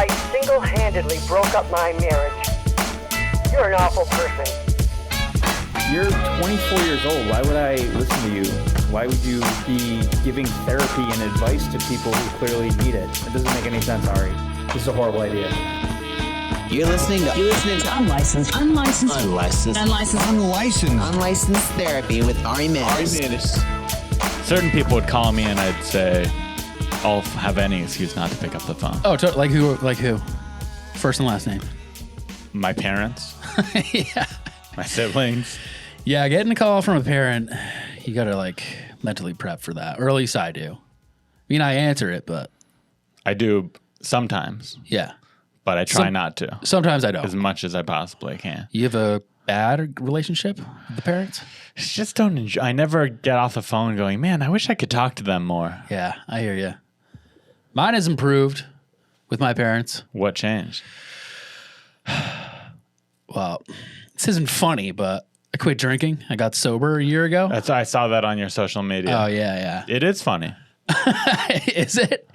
I single-handedly broke up my marriage. You're an awful person. You're 24 years old. Why would I listen to you? Why would you be giving therapy and advice to people who clearly need it? It doesn't make any sense, Ari. This is a horrible idea. You're listening to unlicensed therapy with Ari Mannis. Certain people would call me and I'd say, I'll have any excuse not to pick up the phone. Oh, like who? Like who? First and last name. My parents. Yeah. My siblings. Yeah, getting a call from a parent, you gotta like mentally prep for that. Or at least I do. I mean, I answer it, but I do sometimes. Yeah. But I try not to. Sometimes I don't. As much as I possibly can. You have a bad relationship with the parents? Just don't enjoy. I never get off the phone going, man, I wish I could talk to them more. Yeah, I hear you. Mine has improved with my parents. What changed? Well, this isn't funny, but I quit drinking. I got sober a year ago. I saw that on your social media. Oh, yeah. It is funny. Is it?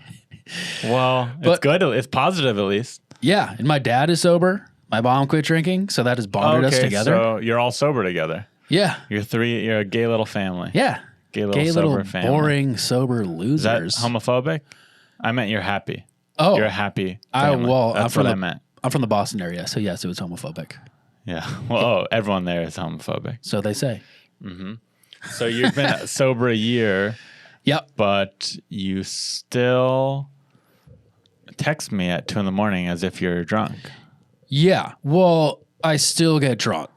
Well, it's good. It's positive at least. Yeah, and my dad is sober. My mom quit drinking, so that has bonded us together. So you're all sober together. Yeah. You're a gay little family. Yeah. Gay little family. Boring, sober losers. Is that homophobic? I meant you're happy. Oh. You're a happy family. That's what I meant. I'm from the Boston area, so yes, it was homophobic. Yeah. Well, everyone there is homophobic. So they say. Mm-hmm. So you've been sober a year. Yep. But you still text me at 2 a.m. as if you're drunk. Yeah. Well, I still get drunk,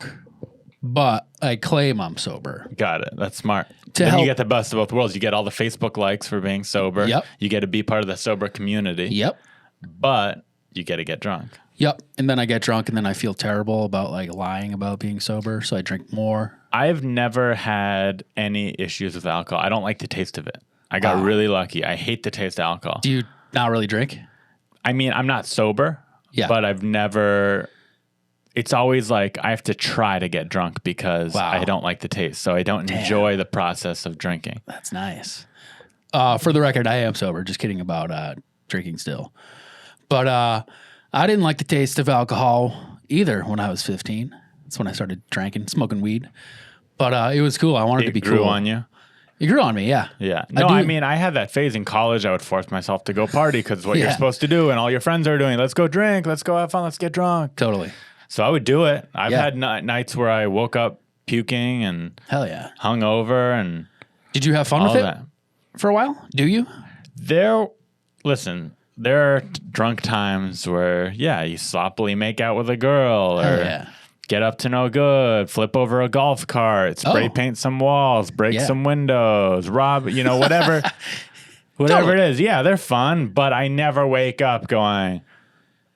but I claim I'm sober. Got it. That's smart. Then you get the best of both worlds. You get all the Facebook likes for being sober. Yep. You get to be part of the sober community. Yep. But you get to get drunk. Yep. And then I get drunk and then I feel terrible about like lying about being sober. So I drink more. I've never had any issues with alcohol. I don't like the taste of it. I got really lucky. I hate the taste of alcohol. Do you not really drink? I mean, I'm not sober. Yeah. But I've never... It's always like I have to try to get drunk because I don't like the taste. So I don't enjoy the process of drinking. That's nice. For the record, I am sober. Just kidding about drinking still. But I didn't like the taste of alcohol either when I was 15. That's when I started drinking, smoking weed. But it was cool. I wanted to be cool. It grew on you? It grew on me, yeah. Yeah. No, I mean, I had that phase in college. I would force myself to go party because it's what you're supposed to do and all your friends are doing. Let's go drink. Let's go have fun. Let's get drunk. Totally. So I would do it. I've had nights where I woke up puking and hell yeah, hungover and did you have fun with it for a while? Do you? There are drunk times where you sloppily make out with a girl or get up to no good, flip over a golf cart, spray paint some walls, break some windows, rob, whatever, whatever it is. Yeah, they're fun, but I never wake up going,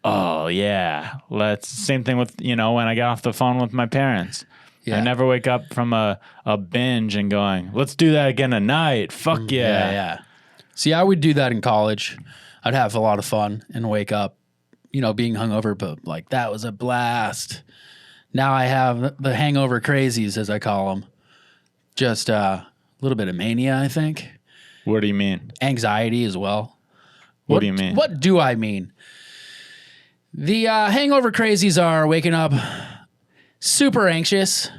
oh, yeah. Same thing with, when I get off the phone with my parents. Yeah. I never wake up from a binge and going, let's do that again tonight. Fuck yeah. Yeah. See, I would do that in college. I'd have a lot of fun and wake up, being hungover, but like that was a blast. Now I have the hangover crazies, as I call them. Just a little bit of mania, I think. What do you mean? Anxiety as well. What do you mean? What do I mean? The hangover crazies are waking up super anxious,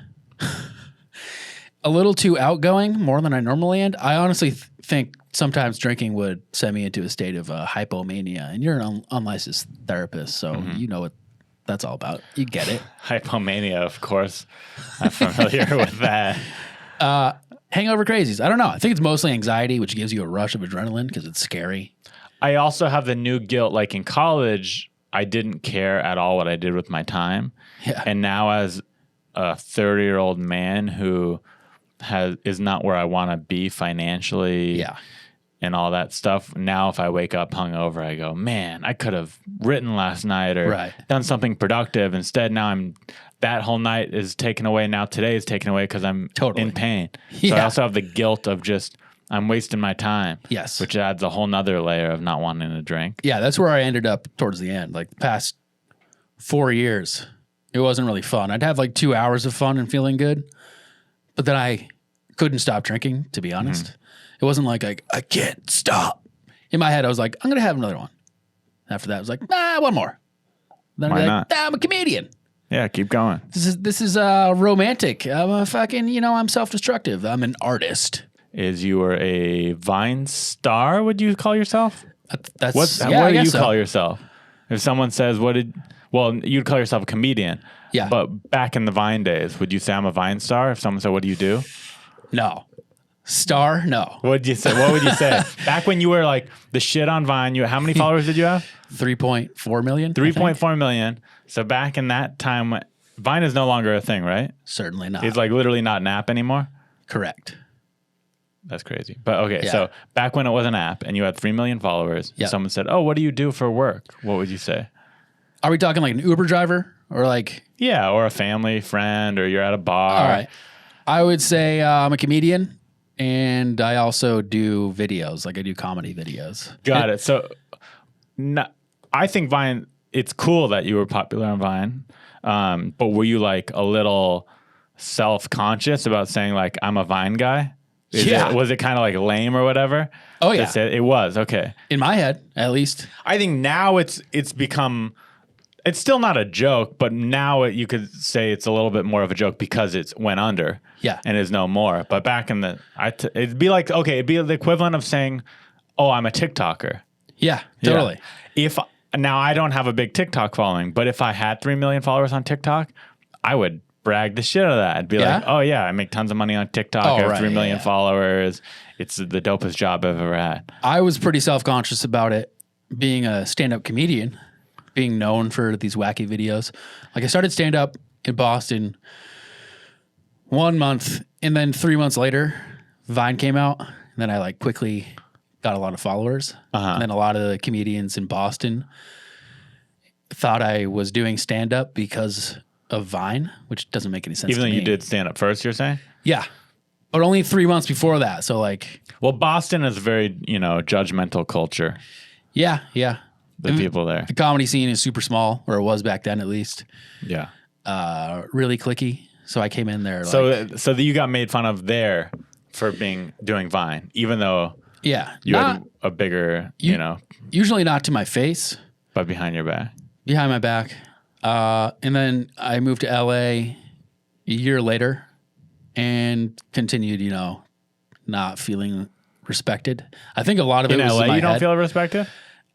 a little too outgoing, more than I normally am. I honestly think sometimes drinking would send me into a state of hypomania, and you're an unlicensed therapist, so you know what that's all about. You get it. Hypomania, of course. I'm familiar with that. Hangover crazies. I don't know. I think it's mostly anxiety, which gives you a rush of adrenaline because it's scary. I also have the new guilt. Like in college, I didn't care at all what I did with my time. Yeah. And now as a 30-year-old man who is not where I want to be financially and all that stuff, now if I wake up hungover, I go, man, I could have written last night or done something productive. Instead, now that whole night is taken away. Now today is taken away because I'm in pain. So I also have the guilt of just... I'm wasting my time. Yes. Which adds a whole nother layer of not wanting to drink. Yeah, that's where I ended up towards the end. Like the past 4 years, it wasn't really fun. I'd have like 2 hours of fun and feeling good, but then I couldn't stop drinking, to be honest. It wasn't like I can't stop. In my head, I was like, I'm going to have another one. After that, I was like, one more. Then Why I'd be not? like, I'm a comedian. Yeah, keep going. This is romantic. I'm a fucking, I'm self-destructive. I'm an artist. You were a Vine star, would you call yourself? That's What do you call yourself? If someone says, you'd call yourself a comedian. Yeah. But back in the Vine days, would you say I'm a Vine star? If someone said, what do you do? No. Star? No. What would you say? What would you say? Back when you were like the shit on Vine, how many followers did you have? 3.4 million. 3.4 million. So back in that time, Vine is no longer a thing, right? Certainly not. It's like literally not an app anymore. Correct. That's crazy. But okay, Yeah. so back when it was an app and you had 3 million followers, Yep. someone said, oh, what do you do for work? What would you say? Are we talking like an Uber driver or like? Yeah, or a family friend, or you're at a bar. All right. I would say I'm a comedian, and I also do videos. Like I do comedy videos. Got it. So I think Vine, it's cool that you were popular on Vine, but were you like a little self-conscious about saying like, I'm a Vine guy? Was it kind of like lame or whatever? Oh, yeah. It was. Okay. In my head, at least. I think now it's become, it's still not a joke, but now you could say it's a little bit more of a joke because it's went under. Yeah. And is no more. But back in it'd be like, okay, it'd be the equivalent of saying, oh, I'm a TikToker. Yeah, totally. Yeah. Now I don't have a big TikTok following, but if I had 3 million followers on TikTok, I would brag the shit out of that. I'd be like, oh yeah, I make tons of money on TikTok. I have 3 million followers. It's the dopest job I've ever had. I was pretty self-conscious about it being a stand-up comedian, being known for these wacky videos. Like I started stand-up in Boston 1 month, and then 3 months later, Vine came out, and then I like quickly got a lot of followers. And then a lot of the comedians in Boston thought I was doing stand-up because of Vine, which doesn't make any sense. Even though to you me. did stand up first, you're saying? Yeah. But only 3 months before that. So like, Well, Boston is a very, judgmental culture. yeah. The people there. The comedy scene is super small, or it was back then at least. Yeah. Really clicky. So I came in there. So you got made fun of there for doing Vine, even though yeah, you had a bigger, usually not to my face, but behind your back. behind my back. And then I moved to LA a year later and continued, not feeling respected. I think a lot of it In was LA, in my you don't head. feel respected?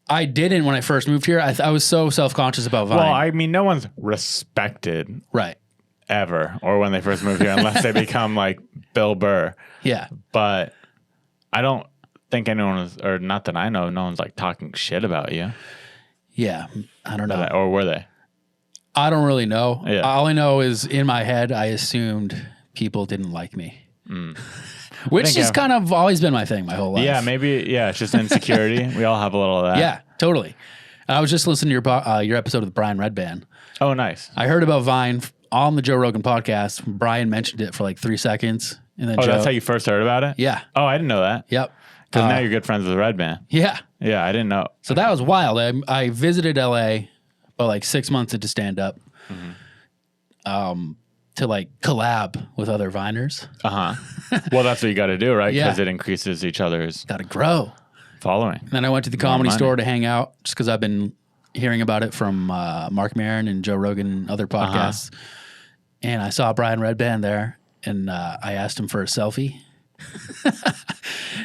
I didn't when I first moved here. I was so self-conscious about Vine. Well, I mean, no one's respected right. ever, or when they first move here, unless they become like Bill Burr. Yeah. But I don't think anyone was, or not that I know, no one's like talking shit about you. Yeah. I don't know. Or were they? I don't really know. Yeah. All I know is in my head, I assumed people didn't like me. Which has kind of always been my thing my whole life. Yeah, maybe. Yeah, it's just insecurity. We all have a little of that. Yeah, totally. I was just listening to your episode with Brian Redband. Oh, nice. I heard about Vine on the Joe Rogan podcast. Brian mentioned it for like 3 seconds. And then That's how you first heard about it? Yeah. Oh, I didn't know that. Yep. Because now you're good friends with Redman. Yeah. Yeah, I didn't know. So that was wild. I visited LA about like 6 months into stand up to like collab with other Viners. Well, that's what you got to do, right? Yeah. Because it increases each other's Got to grow. following. And then I went to the Comedy Store to hang out just because I've been hearing about it from Mark Maron and Joe Rogan and other podcasts. And I saw Brian Redband there, and I asked him for a selfie.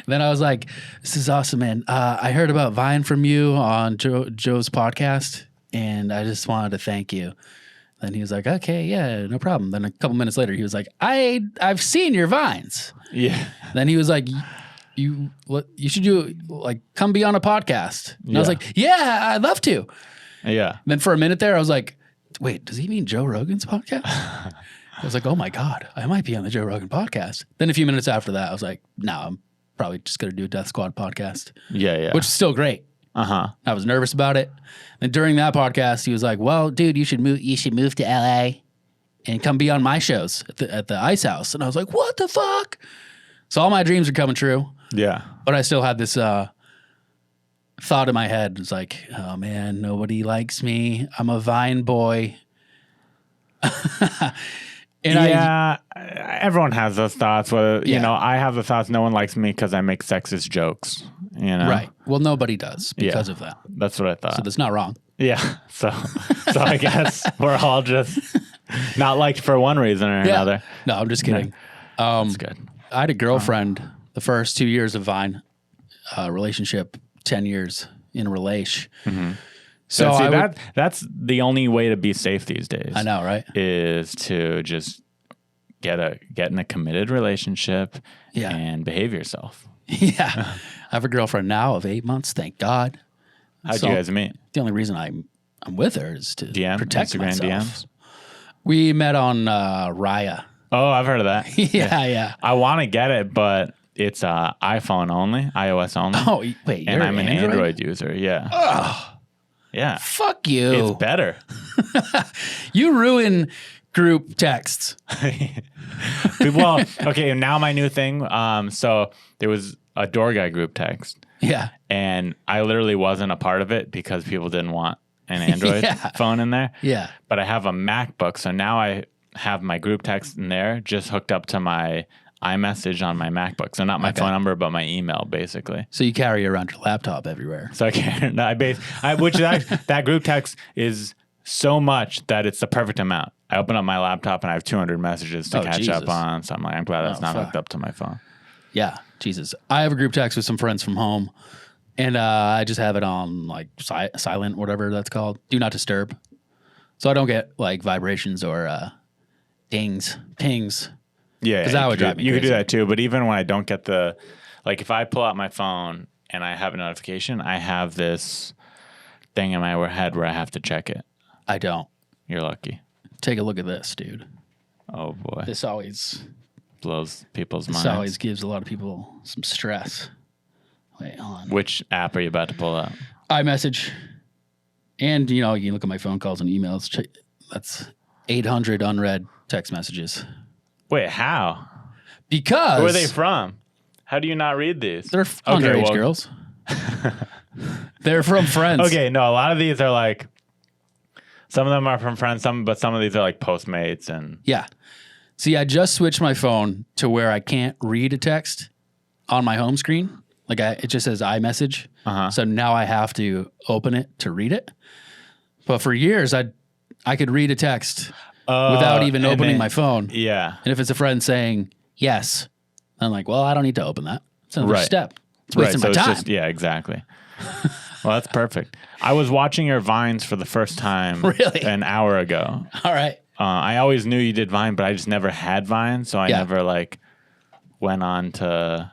Then I was like, this is awesome, man. I heard about Vine from you on Joe's podcast, and I just wanted to thank you. Then he was like, okay, yeah, no problem. Then a couple minutes later, he was like, I've seen your Vines. Yeah. Then he was like, you should do, like, come be on a podcast. And I was like, yeah, I'd love to. Yeah. And then for a minute there, I was like, wait, does he mean Joe Rogan's podcast? I was like, oh my God, I might be on the Joe Rogan podcast. Then a few minutes after that, I was like, no, I'm probably just going to do a Death Squad podcast. Yeah. Which is still great. I was nervous about it. And during that podcast, he was like, well, dude, you should move to LA and come be on my shows at the Ice House. And I was like, what the fuck? So all my dreams are coming true. Yeah. But I still had this thought in my head. It's like, oh man, nobody likes me. I'm a Vine boy. And everyone has those thoughts. Whether I have the thoughts, no one likes me because I make sexist jokes, you know? Right. Well, nobody does because of that. That's what I thought. So that's not wrong. Yeah. So I guess we're all just not liked for one reason or another. No, I'm just kidding. That's good. I had a girlfriend the first 2 years of Vine relationship, 10 years in a relation. Mm-hmm. So see, that's the only way to be safe these days. I know, right? Is to just get in a committed relationship and behave yourself. Yeah. I have a girlfriend now of 8 months, thank God. How'd you guys meet? The only reason I'm with her is to protect Instagram myself. DMs? We met on Raya. Oh, I've heard of that. Yeah. I want to get it, but it's iPhone only, iOS only. Oh, wait, and I'm an Android user. Yeah. Ugh. Yeah. Fuck you. It's better. You ruin group texts. Well, okay, now my new thing. So there was a door guy group text. Yeah. And I literally wasn't a part of it because people didn't want an Android phone in there. Yeah. But I have a MacBook, so now I have my group text in there just hooked up to my iMessage on my MacBook. So not my phone number, but my email, basically. So you carry around your laptop everywhere. So I can't. That group text is so much that it's the perfect amount. I open up my laptop and I have 200 messages to catch up on. So I'm glad that's not hooked up to my phone. Yeah, Jesus. I have a group text with some friends from home, and I just have it on like silent, whatever that's called. Do not disturb. So I don't get like vibrations or pings. Yeah, because that would drive me crazy. You could do that too, but even when I don't get if I pull out my phone and I have a notification, I have this thing in my head where I have to check it. I don't. You're lucky. Take a look at this, dude. Oh boy, This always blows people's minds. This always gives a lot of people some stress. Wait, hold on. Which app are you about to pull out? iMessage, and you can look at my phone calls and emails. That's 800 unread text messages. Wait, how? Because who are they from? How do you not read these? They're underage girls. They're from friends. Okay, no, a lot of these are like, some of them are from friends, but some of these are like Postmates and yeah. See, I just switched my phone to where I can't read a text on my home screen. Like it just says iMessage. So now I have to open it to read it. But for years, I could read a text without even opening my phone. Yeah. And if it's a friend saying yes, I'm like, well, I don't need to open that. It's another step. It's wasting my time. Yeah, exactly. Well, that's perfect. I was watching your Vines for the first time an hour ago. All right. I always knew you did Vine, but I just never had Vine, so I never went on to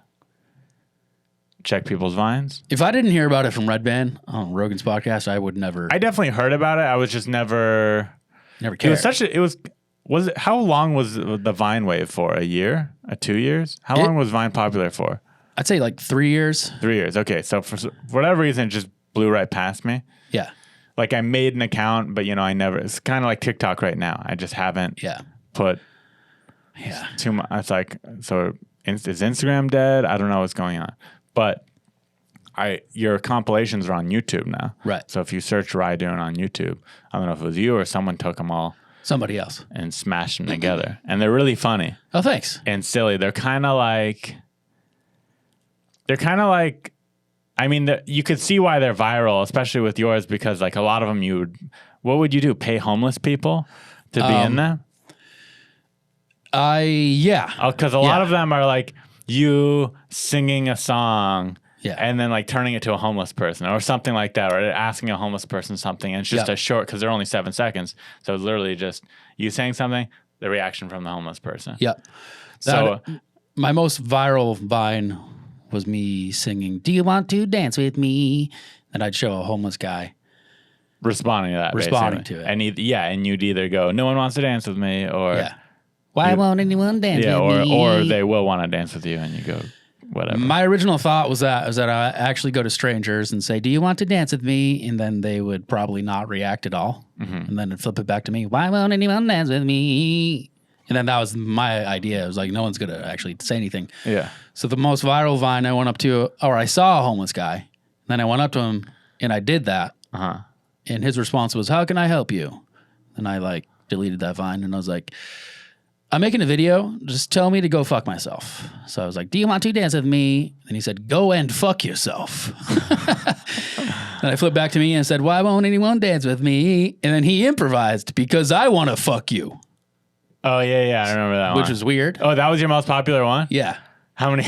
check people's Vines. If I didn't hear about it from Red Band on Rogan's podcast, I would never. I definitely heard about it. I was just never cared. How long was the Vine wave for? A year? 2 years? How long was Vine popular for? I'd say like 3 years. 3 years. Okay. So for whatever reason, it just blew right past me. Yeah. Like I made an account, but I never, it's kind of like TikTok right now. I just haven't put too much. It's like, so is Instagram dead? I don't know what's going on, but your compilations are on YouTube now. Right. So if you search Doon on YouTube, I don't know if it was you or someone took them all. Somebody else. And smashed them together. And they're really funny. Oh, thanks. And silly. They're kind of like, I mean, you could see why they're viral, especially with yours, because like a lot of them, what would you do? Pay homeless people to be in them? Because a lot of them are like you singing a song and then like turning it to a homeless person or something like that, or asking a homeless person something. And it's just a short, because they're only 7 seconds. So it's literally just you saying something, the reaction from the homeless person. Yep. My most viral Vine was me singing, "Do you want to dance with me?" And I'd show a homeless guy responding to that. To it. And and you'd either go, "No one wants to dance with me," or "Why won't anyone dance with me?" Or they will want to dance with you, and you go, whatever. My original thought was that I actually go to strangers and say, "Do you want to dance with me?" And then they would probably not react at all. And then it'd flip it back to me, "Why won't anyone dance with me?" And then that was my idea. It was like, no one's going to actually say anything. Yeah. So the most viral Vine I went up to, or I saw a homeless guy. Then I went up to him and I did that. And his response was, "How can I help you?" And I deleted that Vine and I was like, I'm making a video. Just tell me to go fuck myself. So I was like, do you want to dance with me? And he said, go and fuck yourself. And I flipped back to me and said, why won't anyone dance with me? And then he improvised, because I want to fuck you. Oh, yeah. I remember that one. Which was weird. Oh, that was your most popular one? Yeah. How many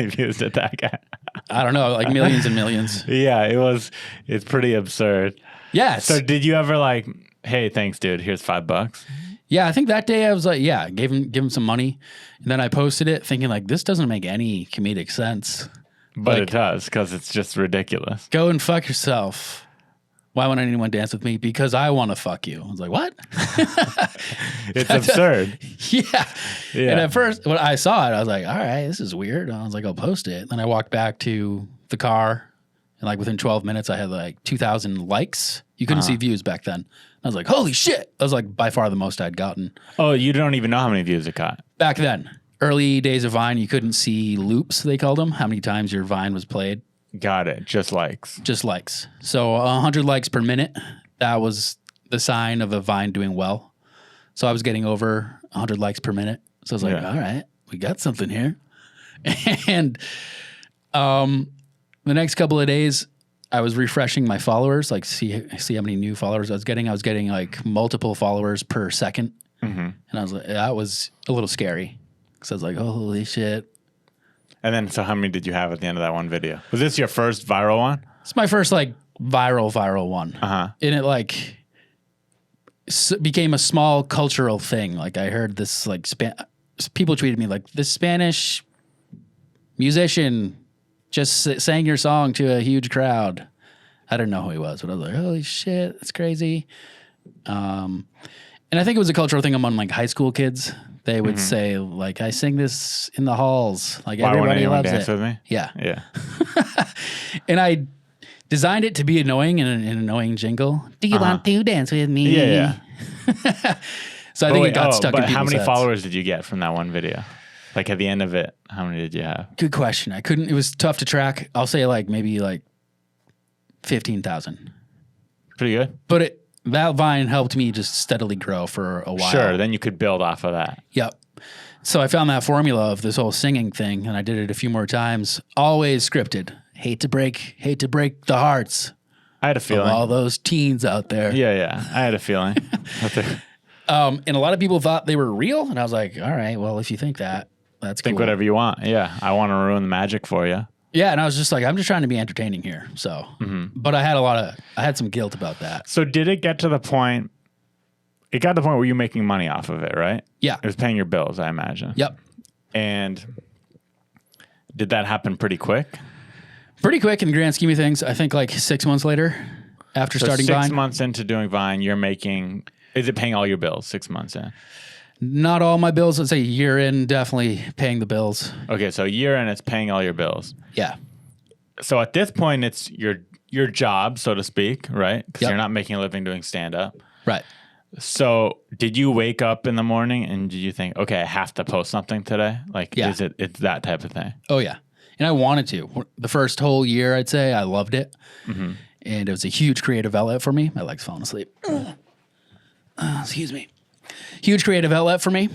views did that get? I don't know, like millions and millions. Yeah, it's pretty absurd. Yes. So did you ever like, hey, thanks, dude, here's $5? Yeah, I think that day I was like, yeah, give him some money. And then I posted it thinking like, this doesn't make any comedic sense. But like, it does, because it's just ridiculous. Go and fuck yourself. Why won't anyone dance with me? Because I want to fuck you. I was like, what? It's absurd. Yeah. And at first, when I saw it, I was like, all right, this is weird. I was like, I'll post it. Then I walked back to the car, and like within 12 minutes, I had like 2,000 likes. You couldn't see views back then. I was like, holy shit. That was like by far the most I'd gotten. Oh, you don't even know how many views it got? Back then. Early days of Vine, you couldn't see loops, they called them, how many times your Vine was played. Got it. Just likes. Just likes. So 100 likes per minute, that was the sign of a Vine doing well. So I was getting over 100 likes per minute. So I was like, all right, we got something here. And the next couple of days, I was refreshing my followers, like see how many new followers I was getting. I was getting like multiple followers per second. And I was like, that was a little scary. Because I was like, holy shit. And then, so how many did you have at the end of that one video? Was this your first viral one? It's my first like viral one. And it like became a small cultural thing. Like I heard this like people tweeted me like, this Spanish musician just sang your song to a huge crowd. I didn't know who he was, but I was like, holy shit, that's crazy. And I think it was a cultural thing among like high school kids. They would say like, I sing this in the halls. Like everybody loves dance it. With me? Yeah. And I designed it to be annoying in an annoying jingle. Do you want to dance with me? Yeah. So I think it got stuck in people's how many heads. followers did you get from that one video? Like at the end of it, how many did you have? Good question. It was tough to track. I'll say like maybe like 15,000. Pretty good. But that Vine helped me just steadily grow for a while. Sure, then you could build off of that. Yep. So I found that formula of this whole singing thing, and I did it a few more times. Always scripted. Hate to break the hearts I had a of feeling. all those teens out there. Yeah. I had a feeling. And a lot of people thought they were real, and I was like, all right, well, if you think that, that's Think cool. whatever you want. Yeah, I want to ruin the magic for you. Yeah, and I was just like, I'm just trying to be entertaining here. So, but I had some guilt about that. So did it get to the point? It got to the point where you're making money off of it, right? Yeah. It was paying your bills, I imagine. Yep. And did that happen pretty quick? Pretty quick in the grand scheme of things. I think like 6 months later after starting Vine. 6 months into doing Vine, you're making, is it paying all your bills 6 months in? Not all my bills. I'd say a year in, definitely paying the bills. Okay, so a year in, it's paying all your bills. Yeah. So at this point, it's your job, so to speak, right? Because Yep. you're not making a living doing stand-up. Right. So did you wake up in the morning and did you think, okay, I have to post something today? Like, Yeah. it's that type of thing? Oh, yeah. And I wanted to. The first whole year, I'd say, I loved it. And it was a huge creative outlet for me. My leg's falling asleep. Excuse me. Huge creative outlet for me.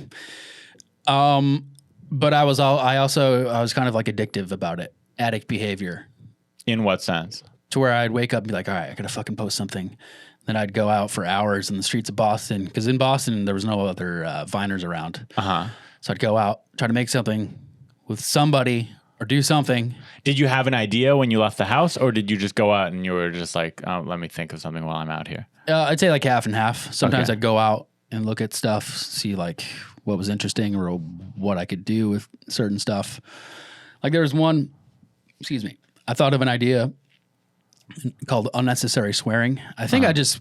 But I was kind of like addictive about it. Addict behavior. In what sense? To where I'd wake up and be like, all right, I gotta fucking post something. Then I'd go out for hours in the streets of Boston. Because in Boston, there was no other Viners around. So I'd go out, try to make something with somebody or do something. Did you have an idea when you left the house, or did you just go out and you were just like, oh, let me think of something while I'm out here? I'd say like half and half. Sometimes Okay. I'd go out and look at stuff, see like what was interesting or what I could do with certain stuff. Like there was one, excuse me, I thought of an idea called unnecessary swearing. I think I just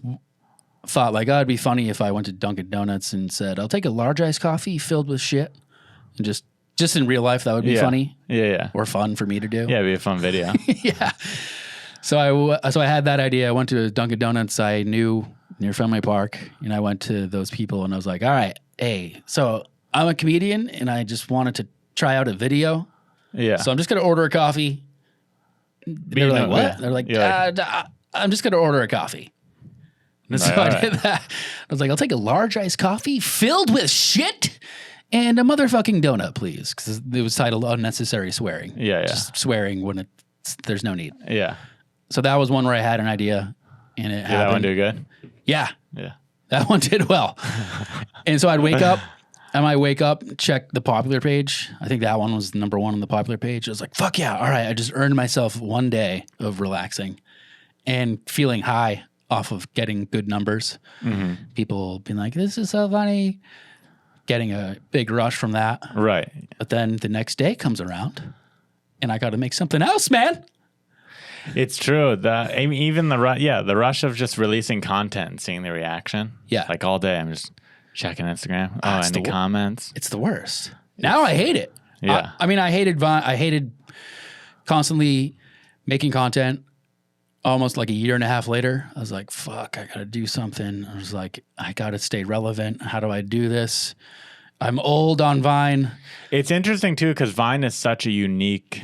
thought like, oh, it'd be funny if I went to Dunkin' Donuts and said, I'll take a large iced coffee filled with shit. And just in real life, that would be funny. Yeah. Or fun for me to do. Yeah, it'd be a fun video. Yeah. So I had that idea. I went to Dunkin' Donuts I knew near Fenway Park, and I went to those people, and I was like, all right, hey, so I'm a comedian, and I just wanted to try out a video. Yeah. So I'm just going to order a coffee. They're like, what? Yeah. They're like, You're like- I'm just going to order a coffee. And so Right, I did that. I was like, I'll take a large iced coffee filled with shit. And a motherfucking donut, please. Because it was titled Unnecessary Swearing. Yeah. Just swearing when there's no need. Yeah. So that was one where I had an idea and it happened. Did that one do good? Yeah. Yeah. That one did well. And so I might wake up, check the popular page. I think that one was number 1 on the popular page. I was like, fuck yeah. All right. I just earned myself one day of relaxing and feeling high off of getting good numbers. Mm-hmm. People being like, this is so funny. Getting a big rush from that. Right. But then the next day comes around and I got to make something else, man. It's true. Even the rush of just releasing content and seeing the reaction. Yeah. Like all day, I'm just checking Instagram. Any comments? It's the worst. Now I hate it. Yeah. I mean, I hated Vine. I hated constantly making content. Almost like a year and a half later, I was like, fuck, I got to do something. I was like, I got to stay relevant. How do I do this? I'm old on Vine. It's interesting too, because Vine is such a unique,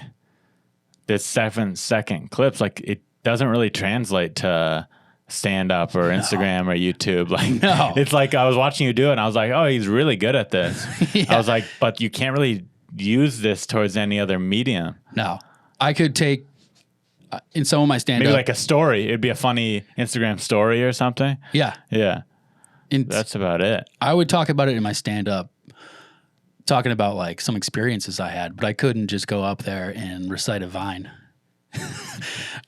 this 7-second clips, like it doesn't really translate to stand up or Instagram or YouTube. Like, it's like I was watching you do it and I was like, oh, he's really good at this. I was like, but you can't really use this towards any other medium. No, I could take in some of my stand-up. Maybe like a story. It'd be a funny Instagram story or something. Yeah. Yeah. That's about it. I would talk about it in my stand-up, talking about like some experiences I had, but I couldn't just go up there and recite a Vine.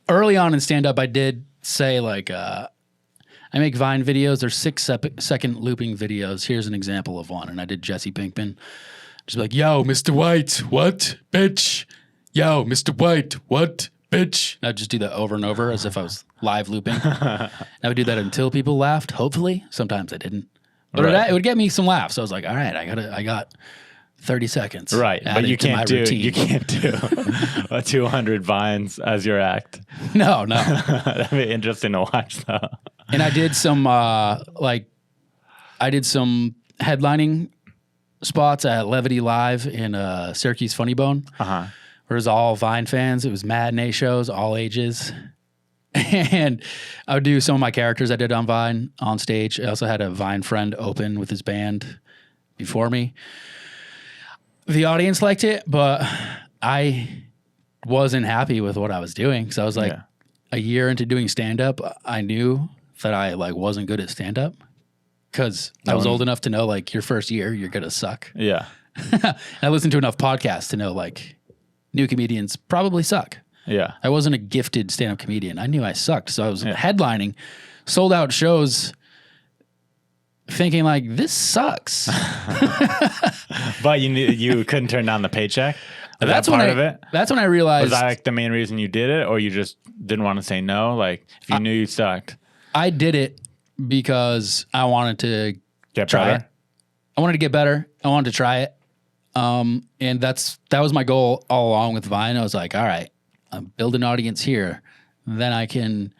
Early on in stand-up, I did say like, I make Vine videos. They're 6-second looping videos. Here's an example of one. And I did Jesse Pinkman. Just like, yo, Mr. White, what? Bitch. Yo, Mr. White, what? Bitch. And I'd just do that over and over as if I was live looping. And I would do that until people laughed, hopefully. Sometimes I didn't. But it would get me some laughs. So I was like, all right, I got 30 seconds. Right. But you can't do 200 Vines as your act. No. That'd be interesting to watch though. And I did some headlining spots at Levity Live in Syracuse Funny Bone. Uh-huh. Where it was all Vine fans. It was matinee shows, all ages. And I would do some of my characters I did on Vine on stage. I also had a Vine friend open with his band before me. The audience liked it, but I wasn't happy with what I was doing. So I was like, a year into doing stand-up, I knew that I like wasn't good at stand-up because I was old enough to know like your first year, you're going to suck. Yeah. I listened to enough podcasts to know like, new comedians probably suck. Yeah. I wasn't a gifted stand-up comedian. I knew I sucked. So I was headlining sold out shows thinking like, this sucks. But you couldn't turn down the paycheck? That's part of it? That's when I realized. Was that like the main reason you did it? Or you just didn't want to say no? Like if you knew you sucked? I did it because I wanted to get try better. it. I wanted to get better. I wanted to try it. And that was my goal all along with Vine. I was like, all right, I'm building an audience here. Then I can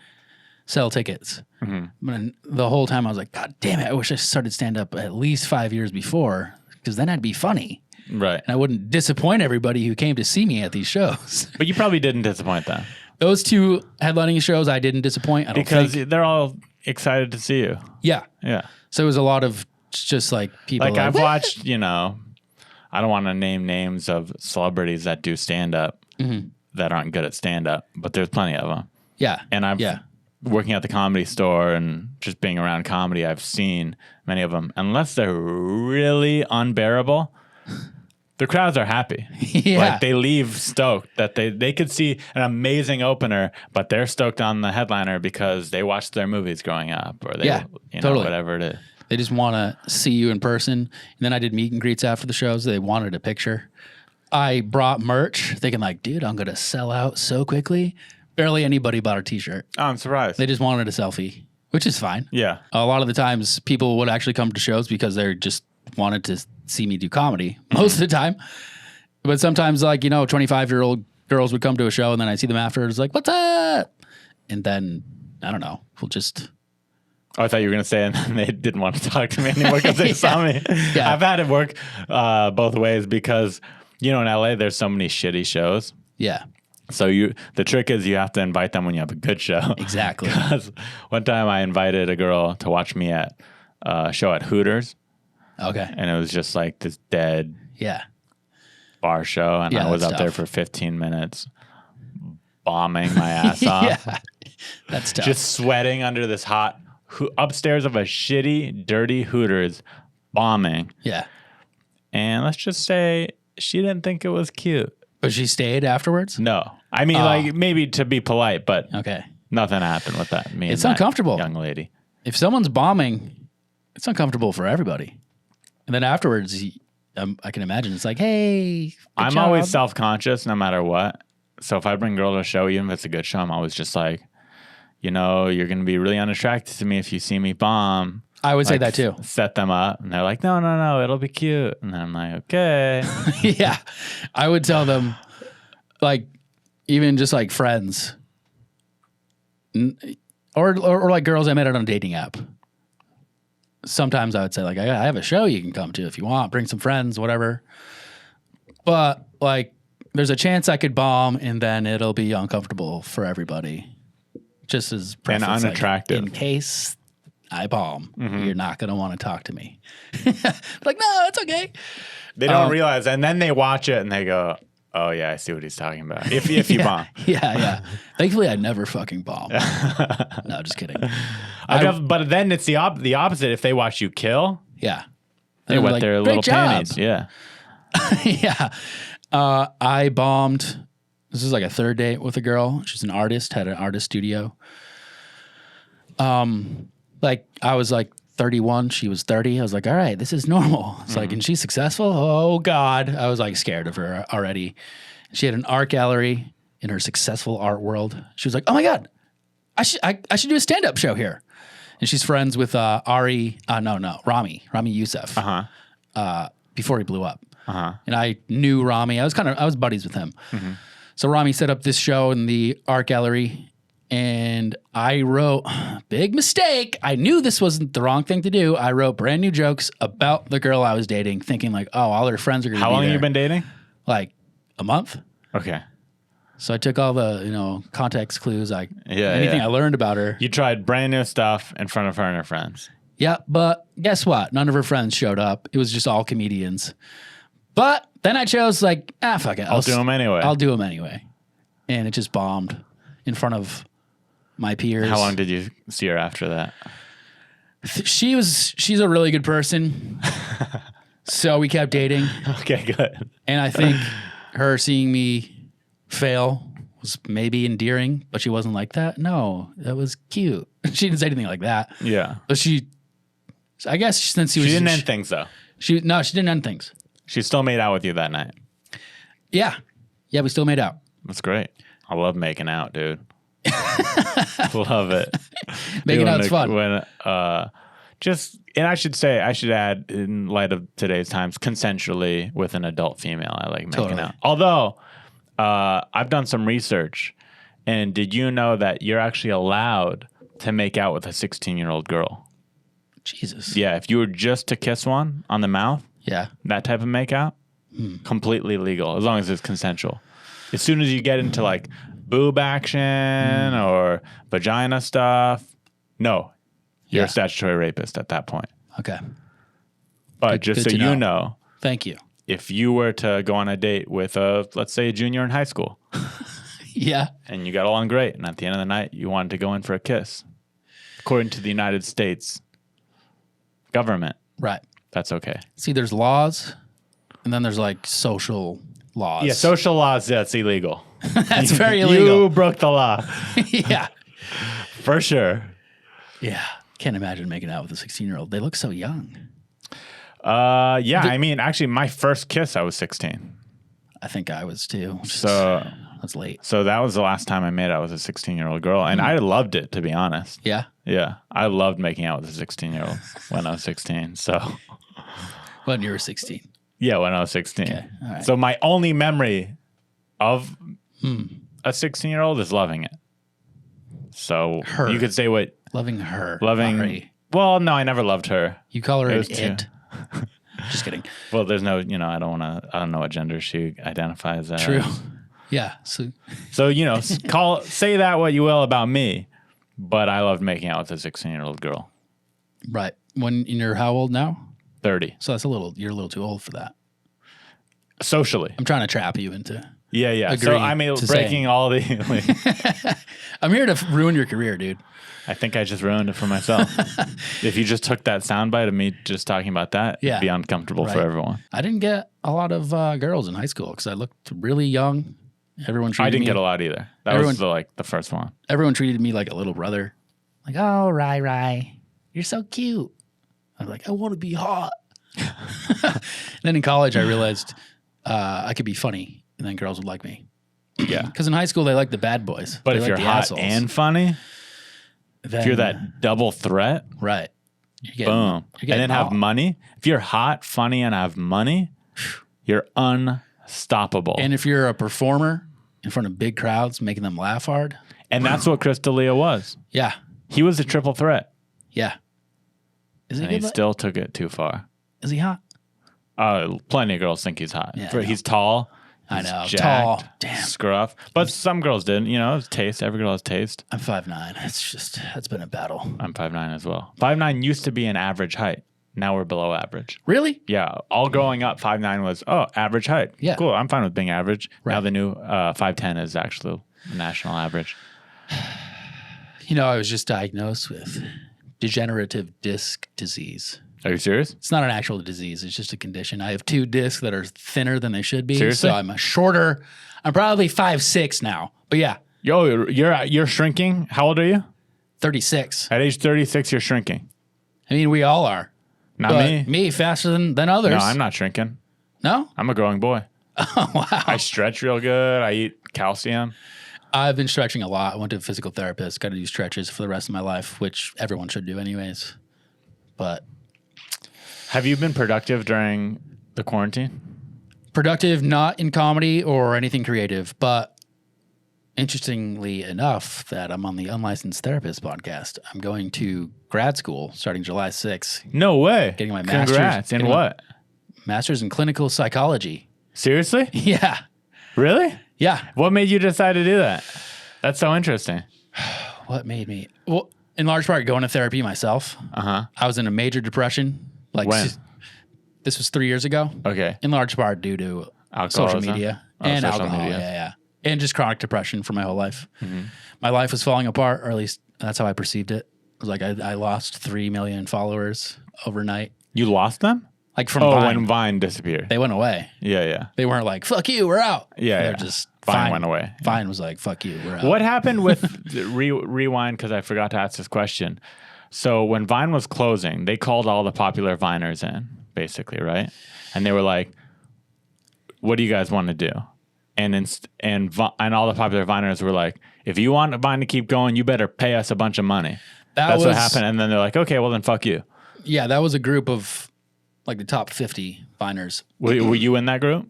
sell tickets. Mm-hmm. But the whole time I was like, God damn it. I wish I started stand up at least 5 years before because then I'd be funny. Right. And I wouldn't disappoint everybody who came to see me at these shows. But you probably didn't disappoint them. Those 2 headlining shows I didn't disappoint. I don't think. Because they're all excited to see you. Yeah. Yeah. So it was a lot of just like people. Like I've watched, I don't want to name names of celebrities that do stand-up that aren't good at stand-up, but there's plenty of them. Yeah. And I'm working at the Comedy Store and just being around comedy, I've seen many of them. Unless they're really unbearable, the crowds are happy. Yeah. Like they leave stoked that they could see an amazing opener, but they're stoked on the headliner because they watched their movies growing up or they, totally. Whatever it is. They just want to see you in person. And then I did meet and greets after the shows. They wanted a picture. I brought merch thinking like, dude, I'm going to sell out so quickly. Barely anybody bought a t-shirt. Oh, I'm surprised. They just wanted a selfie, which is fine. Yeah. A lot of the times people would actually come to shows because they just wanted to see me do comedy most of the time. But sometimes like, 25-year-old girls would come to a show and then I see them afterwards like, what's up? And then, I don't know, we'll just... Oh, I thought you were going to say, and then they didn't want to talk to me anymore because they saw me. Yeah. I've had it work both ways because, in LA, there's so many shitty shows. Yeah. So the trick is you have to invite them when you have a good show. Exactly. Because one time I invited a girl to watch me at a show at Hooters. Okay. And it was just like this dead Yeah. bar show. And Yeah, I was that's up there tough. for 15 minutes bombing my ass off. Yeah. That's tough. Just sweating under this hot upstairs of a shitty, dirty Hooters bombing. yeah. And let's just say she didn't think it was cute. But she stayed afterwards? No. I mean, like, maybe to be polite, but Okay. nothing happened with that. Me It's and that uncomfortable. young lady. If someone's bombing, it's uncomfortable for everybody. And then afterwards, I can imagine it's like, hey, good I'm job. always self-conscious no matter what. So if I bring a girl to a show, even if it's a good show, I'm always just like, you know, you're going to be really unattracted to me if you see me bomb. I would say Like, that too. Set them up. And they're like, no, it'll be cute. And then I'm like, okay. Yeah. I would tell them, like, even just like friends or like girls I met on a dating app. Sometimes I would say, like, I have a show you can come to if you want, bring some friends, whatever. But, like, there's a chance I could bomb and then it'll be uncomfortable for everybody. Just as And preference, like, unattractive. in case I bomb, Mm-hmm. you're not going to want to talk to me. Like, no, it's okay. They don't realize. And then they watch it and they go, oh, yeah, I see what he's talking about. If you bomb. Yeah. Thankfully, I never fucking bomb. No, just kidding. But then it's the opposite. If they watch you kill, Yeah. they And wet like, their "Great little job." panties. Yeah. Yeah. I bombed. This is like a third date with a girl. She's an artist, had an artist studio. Like I was like 31, she was 30. I was like, all right, this is normal. It's like, and she's successful. Oh God. I was like scared of her already. She had an art gallery in her successful art world. She was like, oh my God, I should do a stand-up show here. And she's friends with Rami Youssef. Before he blew up. And I knew Rami. I was buddies with him. So Rami set up this show in the art gallery, and I wrote, big mistake. I knew this wasn't the wrong thing to do. I wrote brand new jokes about the girl I was dating, thinking like, oh, all her friends are going to be How long there. have you been dating? Like a month. Okay. So I took all the, context clues, like anything yeah. I learned about her. You tried brand new stuff in front of her and her friends. Yeah, but guess what? None of her friends showed up. It was just all comedians. But then I chose like, fuck it. I'll do them anyway. I'll do them anyway. And it just bombed in front of my peers. How long did you see her after that? She's a really good person. So we kept dating. Okay, good. And I think her seeing me fail was maybe endearing, but she wasn't like that. No, that was cute. She didn't say anything like that. Yeah. But I guess since She didn't end things though. She didn't end things. She still made out with you that night. Yeah. Yeah, we still made out. That's great. I love making out, dude. Love it. Making out's fun. And I should add, in light of today's times, consensually with an adult female. I like making Totally. out. Although, I've done some research, and did you know that you're actually allowed to make out with a 16-year-old girl? Jesus. Yeah, if you were just to kiss one on the mouth, Yeah. that type of make out, completely legal, as long as it's consensual. As soon as you get into like boob action or vagina stuff, no, you're Yeah. a statutory rapist at that point. Okay. But just good so to you know. know, Thank you. if you were to go on a date with let's say a junior in high school, Yeah. and you got along great, and at the end of the night you wanted to go in for a kiss, according to the United States government, Right. that's okay. See, there's laws, and then there's like social laws. Yeah, social laws, that's illegal. That's very illegal. You broke the law. Yeah. For sure. Yeah. Can't imagine making out with a 16-year-old. They look so young. Yeah, I mean, actually, my first kiss, I was 16. I think I was too. So That's late. So that was the last time I made out with a 16-year-old girl, and I loved it, to be honest. Yeah. Yeah, I loved making out with a 16-year-old when I was 16. So When you were 16. yeah, when I was 16. Okay, all right. So my only memory of a 16-year-old is loving it. So Her. you could say what Loving her. loving. Ari. Well, no, I never loved her. You call her It an was too- it. Just kidding. Well, there's no, I don't know what gender she identifies as. True. Yeah. So So, say that what you will about me, but I loved making out with a 16-year-old girl. right. When you're how old now? 30. So you're a little too old for that. Socially. I'm trying to trap you into. Yeah. So I mean, breaking all the. I'm here to ruin your career, dude. I think I just ruined it for myself. If you just took that soundbite of me just talking about that, it'd be uncomfortable for everyone. I didn't get a lot of girls in high school because I looked really young. I didn't get a lot either. That was the first one. Everyone treated me like a little brother. Like, oh, Rai, you're so cute. I'm like, I want to be hot. Then in college, I realized I could be funny, and then girls would like me. Yeah. Because in high school, they like the bad boys. But they if like you're the hot assholes. and funny, then, if you're that double threat, right. Boom. And then have money. If you're hot, funny, and have money, you're unstoppable. And if you're a performer in front of big crowds, making them laugh hard. And that's what Chris D'Elia was. Yeah. He was a triple threat. Yeah. And he still took it too far. Is he hot? Plenty of girls think he's hot. Yeah, He's tall. I know. Jacked, tall. Damn. Scruff. But some girls didn't. You know, it's taste. Every girl has taste. I'm 5'9". That's been a battle. I'm 5'9" as well. 5'9" used to be an average height. Now we're below average. Really? Yeah. All growing up, 5'9" was, average height. Yeah. Cool. I'm fine with being average. Right. Now the new 5'10" is actually the national average. You know, I was just diagnosed with degenerative disc disease. Are you serious? It's not an actual disease. It's just a condition. I have 2 discs that are thinner than they should be. Seriously? So I'm shorter. I'm probably 5'6" now. But yeah. Yo, you're shrinking. How old are you? 36. At age 36, you're shrinking. I mean, we all are. Not But me. Me faster than others. No, I'm not shrinking. No? I'm a growing boy. Oh, wow. I stretch real good. I eat calcium. I've been stretching a lot. I went to a physical therapist. Got to do stretches for the rest of my life, which everyone should do anyways. But have you been productive during the quarantine? productive, not in comedy or anything creative, but interestingly enough, that I'm on the Unlicensed Therapist podcast. I'm going to grad school starting July 6th. No way. Getting my master's. Congrats. In what? Master's in clinical psychology. Seriously? Yeah. Really? Yeah. What made you decide to do that? That's so interesting. What made me? Well, in large part, going to therapy myself. Uh-huh. I was in a major depression. Like when? This was 3 years ago. Okay. In large part due to Alcoholism? social media Oh, social alcohol. media. Yeah. And just chronic depression for my whole life. My life was falling apart, or at least that's how I perceived it. It was like I lost 3 million followers overnight. You lost them? Like from Oh, Vine. when Vine disappeared. They went away. Yeah. They weren't like, fuck you, we're out. Yeah, They're yeah. just Vine went away. Vine was like, fuck you, we're out. What happened with rewind? Because I forgot to ask this question. So when Vine was closing, they called all the popular Viners in, basically, right? And they were like, "What do you guys want to do?" And all the popular Viners were like, "If you want Vine to keep going, you better pay us a bunch of money." That's what happened. And then they're like, "Okay, well then fuck you." Yeah, that was a group of like the top 50 Viners. Were you in that group?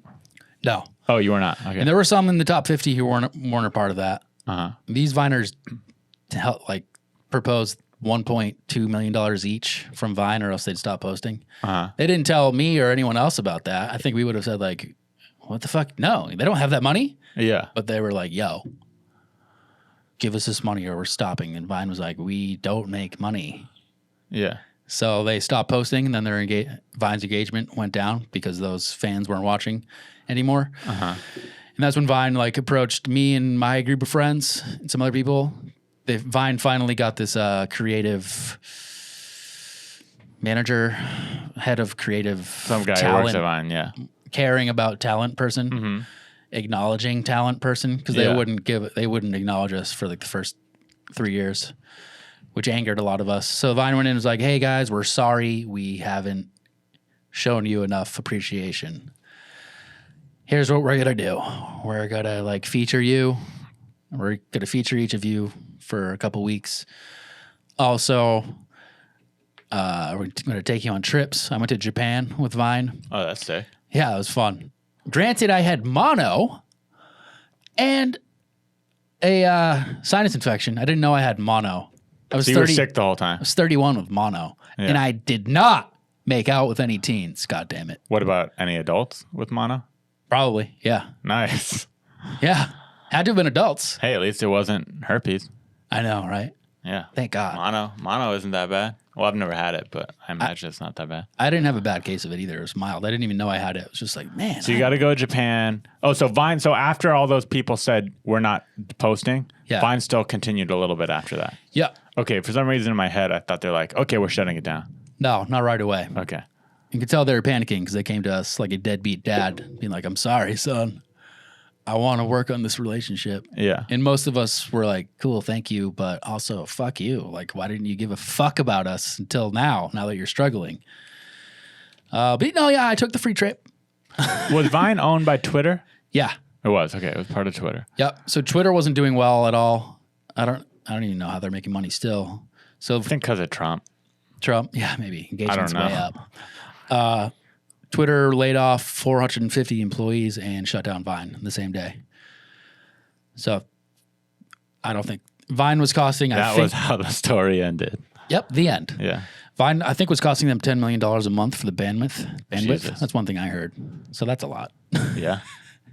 No. Oh, you were not. Okay. And there were some in the top 50 who weren't a part of that. Uh-huh. These Viners proposed $1.2 million each from Vine, or else they'd stop posting. Uh-huh. They didn't tell me or anyone else about that. I think we would have said like, what the fuck? No, they don't have that money. Yeah. But they were like, yo, give us this money or we're stopping. And Vine was like, we don't make money. Yeah. So they stopped posting, and then Vine's engagement went down because those fans weren't watching anymore. Uh-huh. And that's when Vine approached me and my group of friends and some other people. Vine finally got this creative manager, head of creative, Some guy who works at Vine. Yeah. caring about talent person, acknowledging talent person, because they wouldn't acknowledge us for like the first 3 years, which angered a lot of us. So Vine went in and was like, "Hey guys, we're sorry we haven't shown you enough appreciation. Here's what we're gonna do. We're gonna feature you. We're gonna feature each of you for a couple weeks. Also, we're gonna take you on trips. I went to Japan with Vine. Oh, that's sick. Yeah, it was fun. Granted, I had mono and a sinus infection. I didn't know I had mono. I was So you were sick the whole time. I was 31 with mono, and I did not make out with any teens. God damn it. What about any adults with mono? Probably, yeah. Nice. Yeah. Had to have been adults. Hey, at least it wasn't herpes. I know, right? Yeah. Thank God. Mono isn't that bad. Well, I've never had it, but I imagine it's not that bad. I didn't have a bad case of it either. It was mild. I didn't even know I had it. It was just like, man. So you got to go to Japan. Oh, so Vine. So after all those people said we're not posting, Vine still continued a little bit after that. Yeah. Okay. For some reason in my head, I thought they're like, okay, we're shutting it down. No, not right away. Okay. You could tell they were panicking because they came to us like a deadbeat dad, being like, I'm sorry, son. I want to work on this relationship. Yeah. And most of us were like, cool, thank you, but also fuck you. Like, why didn't you give a fuck about us until now that you're struggling? But no, yeah, I took the free trip. Was Vine owned by Twitter? Yeah. It was. Okay. It was part of Twitter. Yep. So Twitter wasn't doing well at all. I don't even know how they're making money still. So I think because of Trump. Yeah, maybe. Engagement's I don't know. way up. Twitter laid off 450 employees and shut down Vine the same day. So I don't think Vine was costing. That was how the story ended. Yep, the end. Yeah. Vine, I think, was costing them $10 million a month for the bandwidth. Jesus. That's one thing I heard. So that's a lot. Yeah.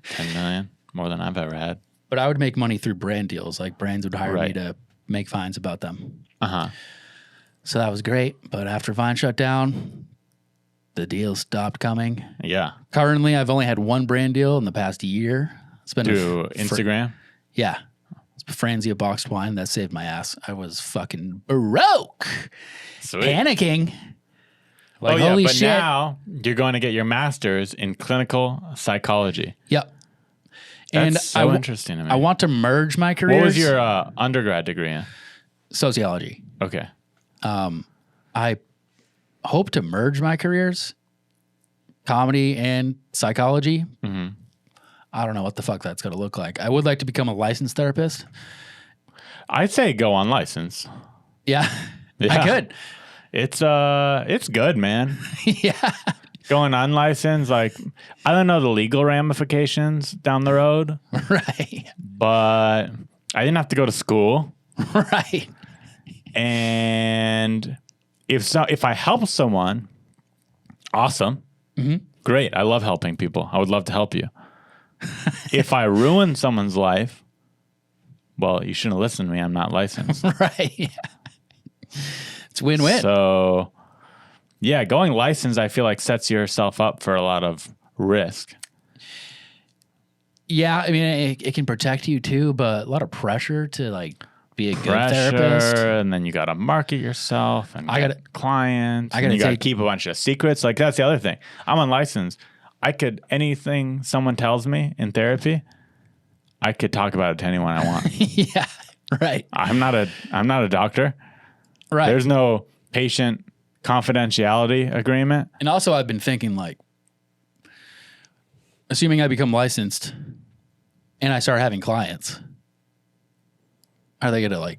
10 million. More than I've ever had. But I would make money through brand deals. Like brands would hire me Right. to make Vines about them. Uh-huh. So that was great. But after Vine shut down, the deals stopped coming. Yeah. Currently, I've only had one brand deal in the past year. It's been Through Instagram? Yeah. It's Franzia boxed wine. That saved my ass. I was fucking broke. Sweet. Panicking. Like, yeah, holy but shit. now you're going to get your master's in clinical psychology. Yep. That's so interesting to me. I want to merge my careers. What was your undergrad degree in? Sociology. Okay. I hope to merge my careers, comedy and psychology. Mm-hmm. I don't know what the fuck that's going to look like. I would like to become a licensed therapist. I'd say go on license. Yeah. Yeah. I could. It's good, man. Yeah. Going unlicensed, like, I don't know the legal ramifications down the road, Right. but I didn't have to go to school. Right. And if I help someone, awesome. Mm-hmm. Great. I love helping people. I would love to help you. If I ruin someone's life, well, you shouldn't listen to me. I'm not licensed. Right. Yeah. It's win-win. So, yeah, going licensed, I feel like sets yourself up for a lot of risk. Yeah, I mean, it can protect you too, but a lot of pressure to like be a good therapist. And then you got to market yourself and get clients. You got to keep a bunch of secrets. Like, that's the other thing. I'm unlicensed. Anything someone tells me in therapy, I could talk about it to anyone I want. Yeah, right. I'm not a doctor. Right. There's no patient confidentiality agreement. And also, I've been thinking, like, assuming I become licensed and I start having clients, are they going to,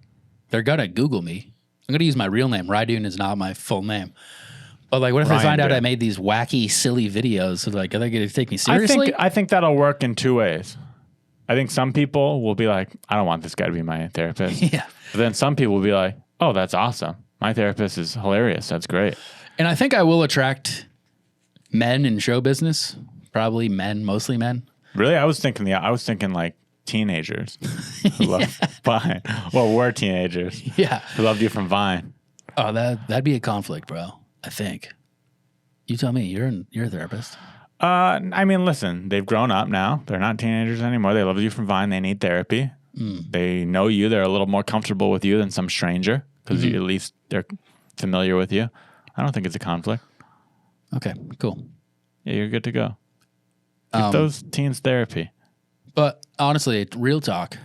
they're going to Google me. I'm going to use my real name. Rydoon is not my full name. But, like, what if they find out I made these wacky, silly videos? So, like, are they going to take me seriously? I think that'll work in two ways. I think some people will be like, I don't want this guy to be my therapist. Yeah. But then some people will be like, oh, that's awesome. My therapist is hilarious. That's great. And I think I will attract men in show business. Probably men, mostly men. Really? I was thinking like teenagers who love Vine. Well, we're teenagers. Yeah. Who loved you from Vine. Oh, that'd be a conflict, bro. I think. You tell me. You're a therapist. I mean, listen, they've grown up now. They're not teenagers anymore. They love you from Vine. They need therapy. They know you. They're a little more comfortable with you than some stranger because at least they're familiar with you. I don't think it's a conflict. Okay, cool. Yeah, you're good to go. Give those teens therapy. But honestly, real talk.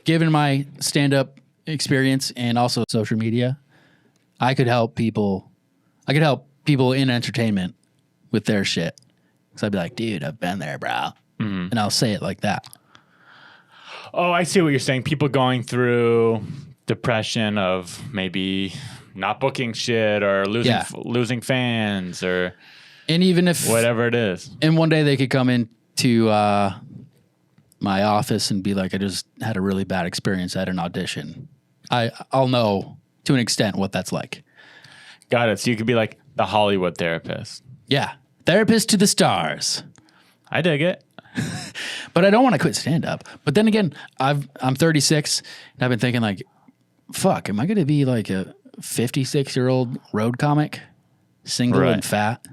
Given my stand-up experience and also social media, I could help people. I could help people in entertainment with their shit. Because I'd be like, dude, I've been there, bro. And I'll say it like that. Oh, I see what you're saying. People going through depression of maybe not booking shit or losing fans or and even if whatever it is. And one day they could come into my office and be like, I just had a really bad experience at an audition. I'll know to an extent what that's like. Got it. So you could be like the Hollywood therapist. Yeah. Therapist to the stars. I dig it. But I don't want to quit stand-up. But then again, I'm 36, and I've been thinking, like, fuck, am I going to be like a 56-year-old road comic, single Right. and fat?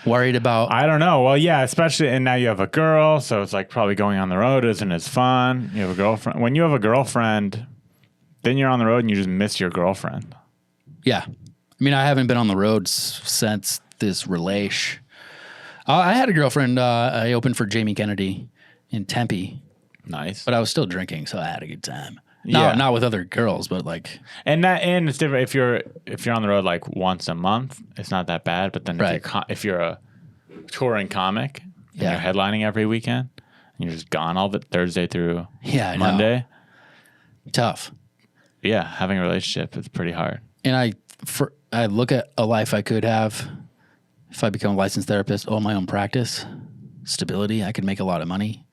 Worried about. I don't know. Well, yeah, especially, and now you have a girl, so it's like probably going on the road isn't as fun. You have a girlfriend. When you have a girlfriend, then you're on the road and you just miss your girlfriend. Yeah. I mean, I haven't been on the road since this relation. I had a girlfriend. I opened for Jamie Kennedy in Tempe, Nice. but I was still drinking, so I had a good time. Yeah. Not with other girls, but like. And it's different if you're on the road like once a month, it's not that bad. But then Right. if you're a touring comic and Yeah. you're headlining every weekend, and you're just gone all the Thursday through Yeah, I know. Monday. Tough. Yeah, having a relationship is pretty hard. And I look at a life I could have if I become a licensed therapist, own my own practice, stability. I could make a lot of money.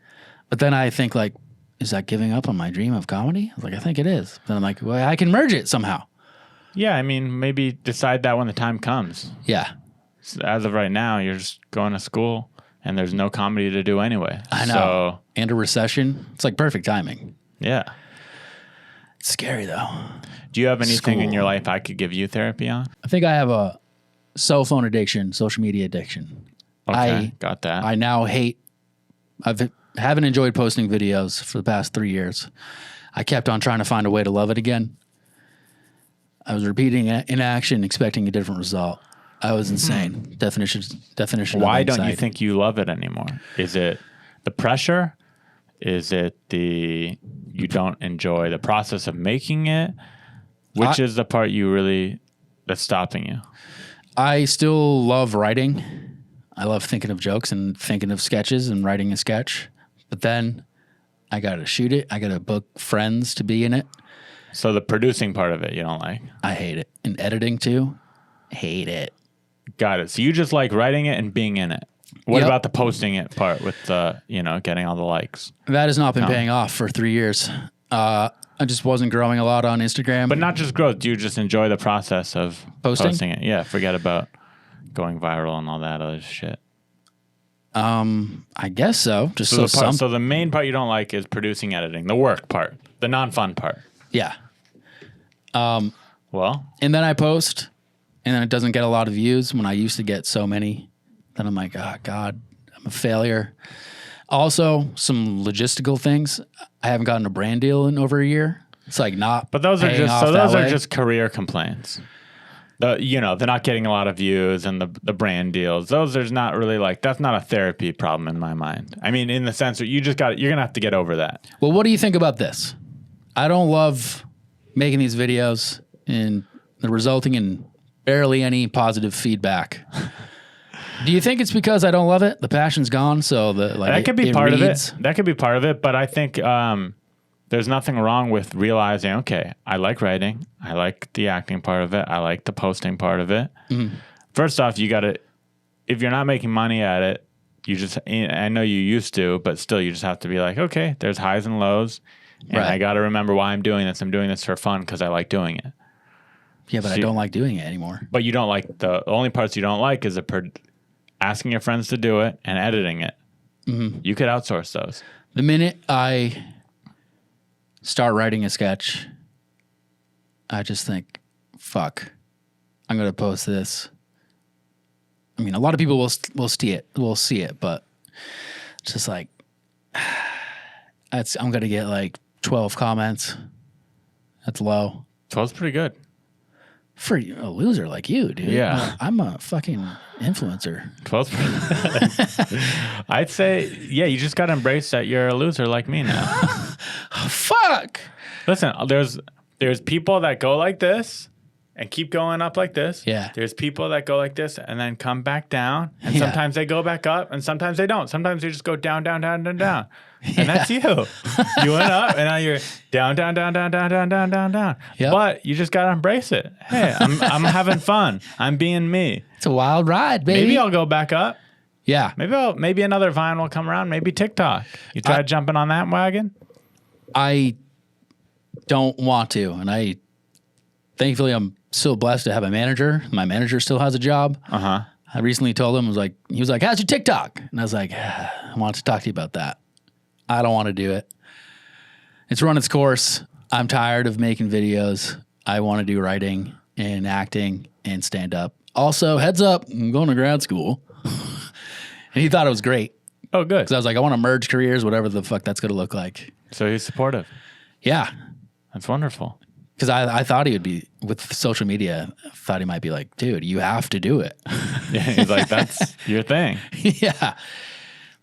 But then I think like, is that giving up on my dream of comedy? I was like, I think it is. Then I'm like, well, I can merge it somehow. Yeah, I mean, maybe decide that when the time comes. Yeah. So as of right now, you're just going to school and there's no comedy to do anyway. I know. So, And a recession. It's like perfect timing. yeah. It's scary though. Do you have anything in School. your life I could give you therapy on? I think I have a cell phone addiction, social media addiction. Okay, got that. I now haven't enjoyed posting videos for the past 3 years. I kept on trying to find a way to love it again. I was repeating inaction, expecting a different result. I was insane. Definition. Why of don't you anxiety. think you love it anymore? Is it the pressure? Is it you don't enjoy the process of making it? Which is the part that's stopping you? I still love writing. I love thinking of jokes and thinking of sketches and writing a sketch. But then I got to shoot it. I got to book friends to be in it. So the producing part of it you don't like. I hate it. And editing too. Hate it. Got it. So you just like writing it and being in it. What Yep. about the posting it part with the, getting all the likes? That has not been paying off for 3 years. I just wasn't growing a lot on Instagram. But not just growth. Do you just enjoy the process of Posting? it? Yeah. Forget about going viral and all that other shit. I guess so. Just So the main part you don't like is producing, editing, the work part, the non-fun part. yeah. Well, And then I post, and then it doesn't get a lot of views when I used to get so many. Then I'm like, oh, God, I'm a failure. Also, some logistical things. I haven't gotten a brand deal in over a year. It's like not. but those are paying off that those are way. just career complaints. They're not getting a lot of views and the brand deals. There's not really that's not a therapy problem in my mind. I mean, in the sense that you're gonna have to get over that. Well, what do you think about this? I don't love making these videos, and they're resulting in barely any positive feedback. Do you think it's because I don't love it? The passion's gone, so That could be part of it. That could be part of it, but I think there's nothing wrong with realizing, okay, I like writing, I like the acting part of it, I like the posting part of it. Mm-hmm. First off, you got to, if you're not making money at it, I know you used to, but still you just have to be like, okay, there's highs and lows, and Right. I got to remember why I'm doing this. I'm doing this for fun because I like doing it. Yeah, but I don't like doing it anymore. But you don't like the only parts you don't like is asking your friends to do it and editing it. Mm-hmm. You could outsource those. The minute I start writing a sketch, I just think, fuck, I'm going to post this. I mean, a lot of people will see it, but it's just like, I'm going to get like 12 comments. That's low. 12's pretty good. For a loser like you, dude. Yeah. I'm a fucking influencer. 12's pretty I'd say, yeah, you just got to embrace that you're a loser like me now. Fuck. Listen, there's people that go like this and keep going up like this. Yeah. There's people that go like this and then come back down. And Yeah. sometimes they go back up and sometimes they don't. Sometimes they just go down, down, down, down, down. And that's you. You went up and now you're down, down, down, down, down, down, down, down, down. Yep. But you just got to embrace it. Hey, I'm having fun. I'm being me. It's a wild ride, baby. Maybe I'll go back up. Yeah. Maybe another Vine will come around. Maybe TikTok. You tried jumping on that wagon? I don't want to, and thankfully I'm so blessed to have a manager. My manager still has a job. Uh-huh. I recently told him, he was like, how's your TikTok? And I was like, I want to talk to you about that. I don't want to do it. It's run its course. I'm tired of making videos. I want to do writing and acting and stand up. Also, heads up, I'm going to grad school. And he thought it was great. Oh, good. Because I was like, I want to merge careers, whatever the fuck that's going to look like. So he's supportive. Yeah. That's wonderful. Because I thought he would be, with social media, I thought he might be like, dude, you have to do it. Yeah, he's like, that's your thing. Yeah.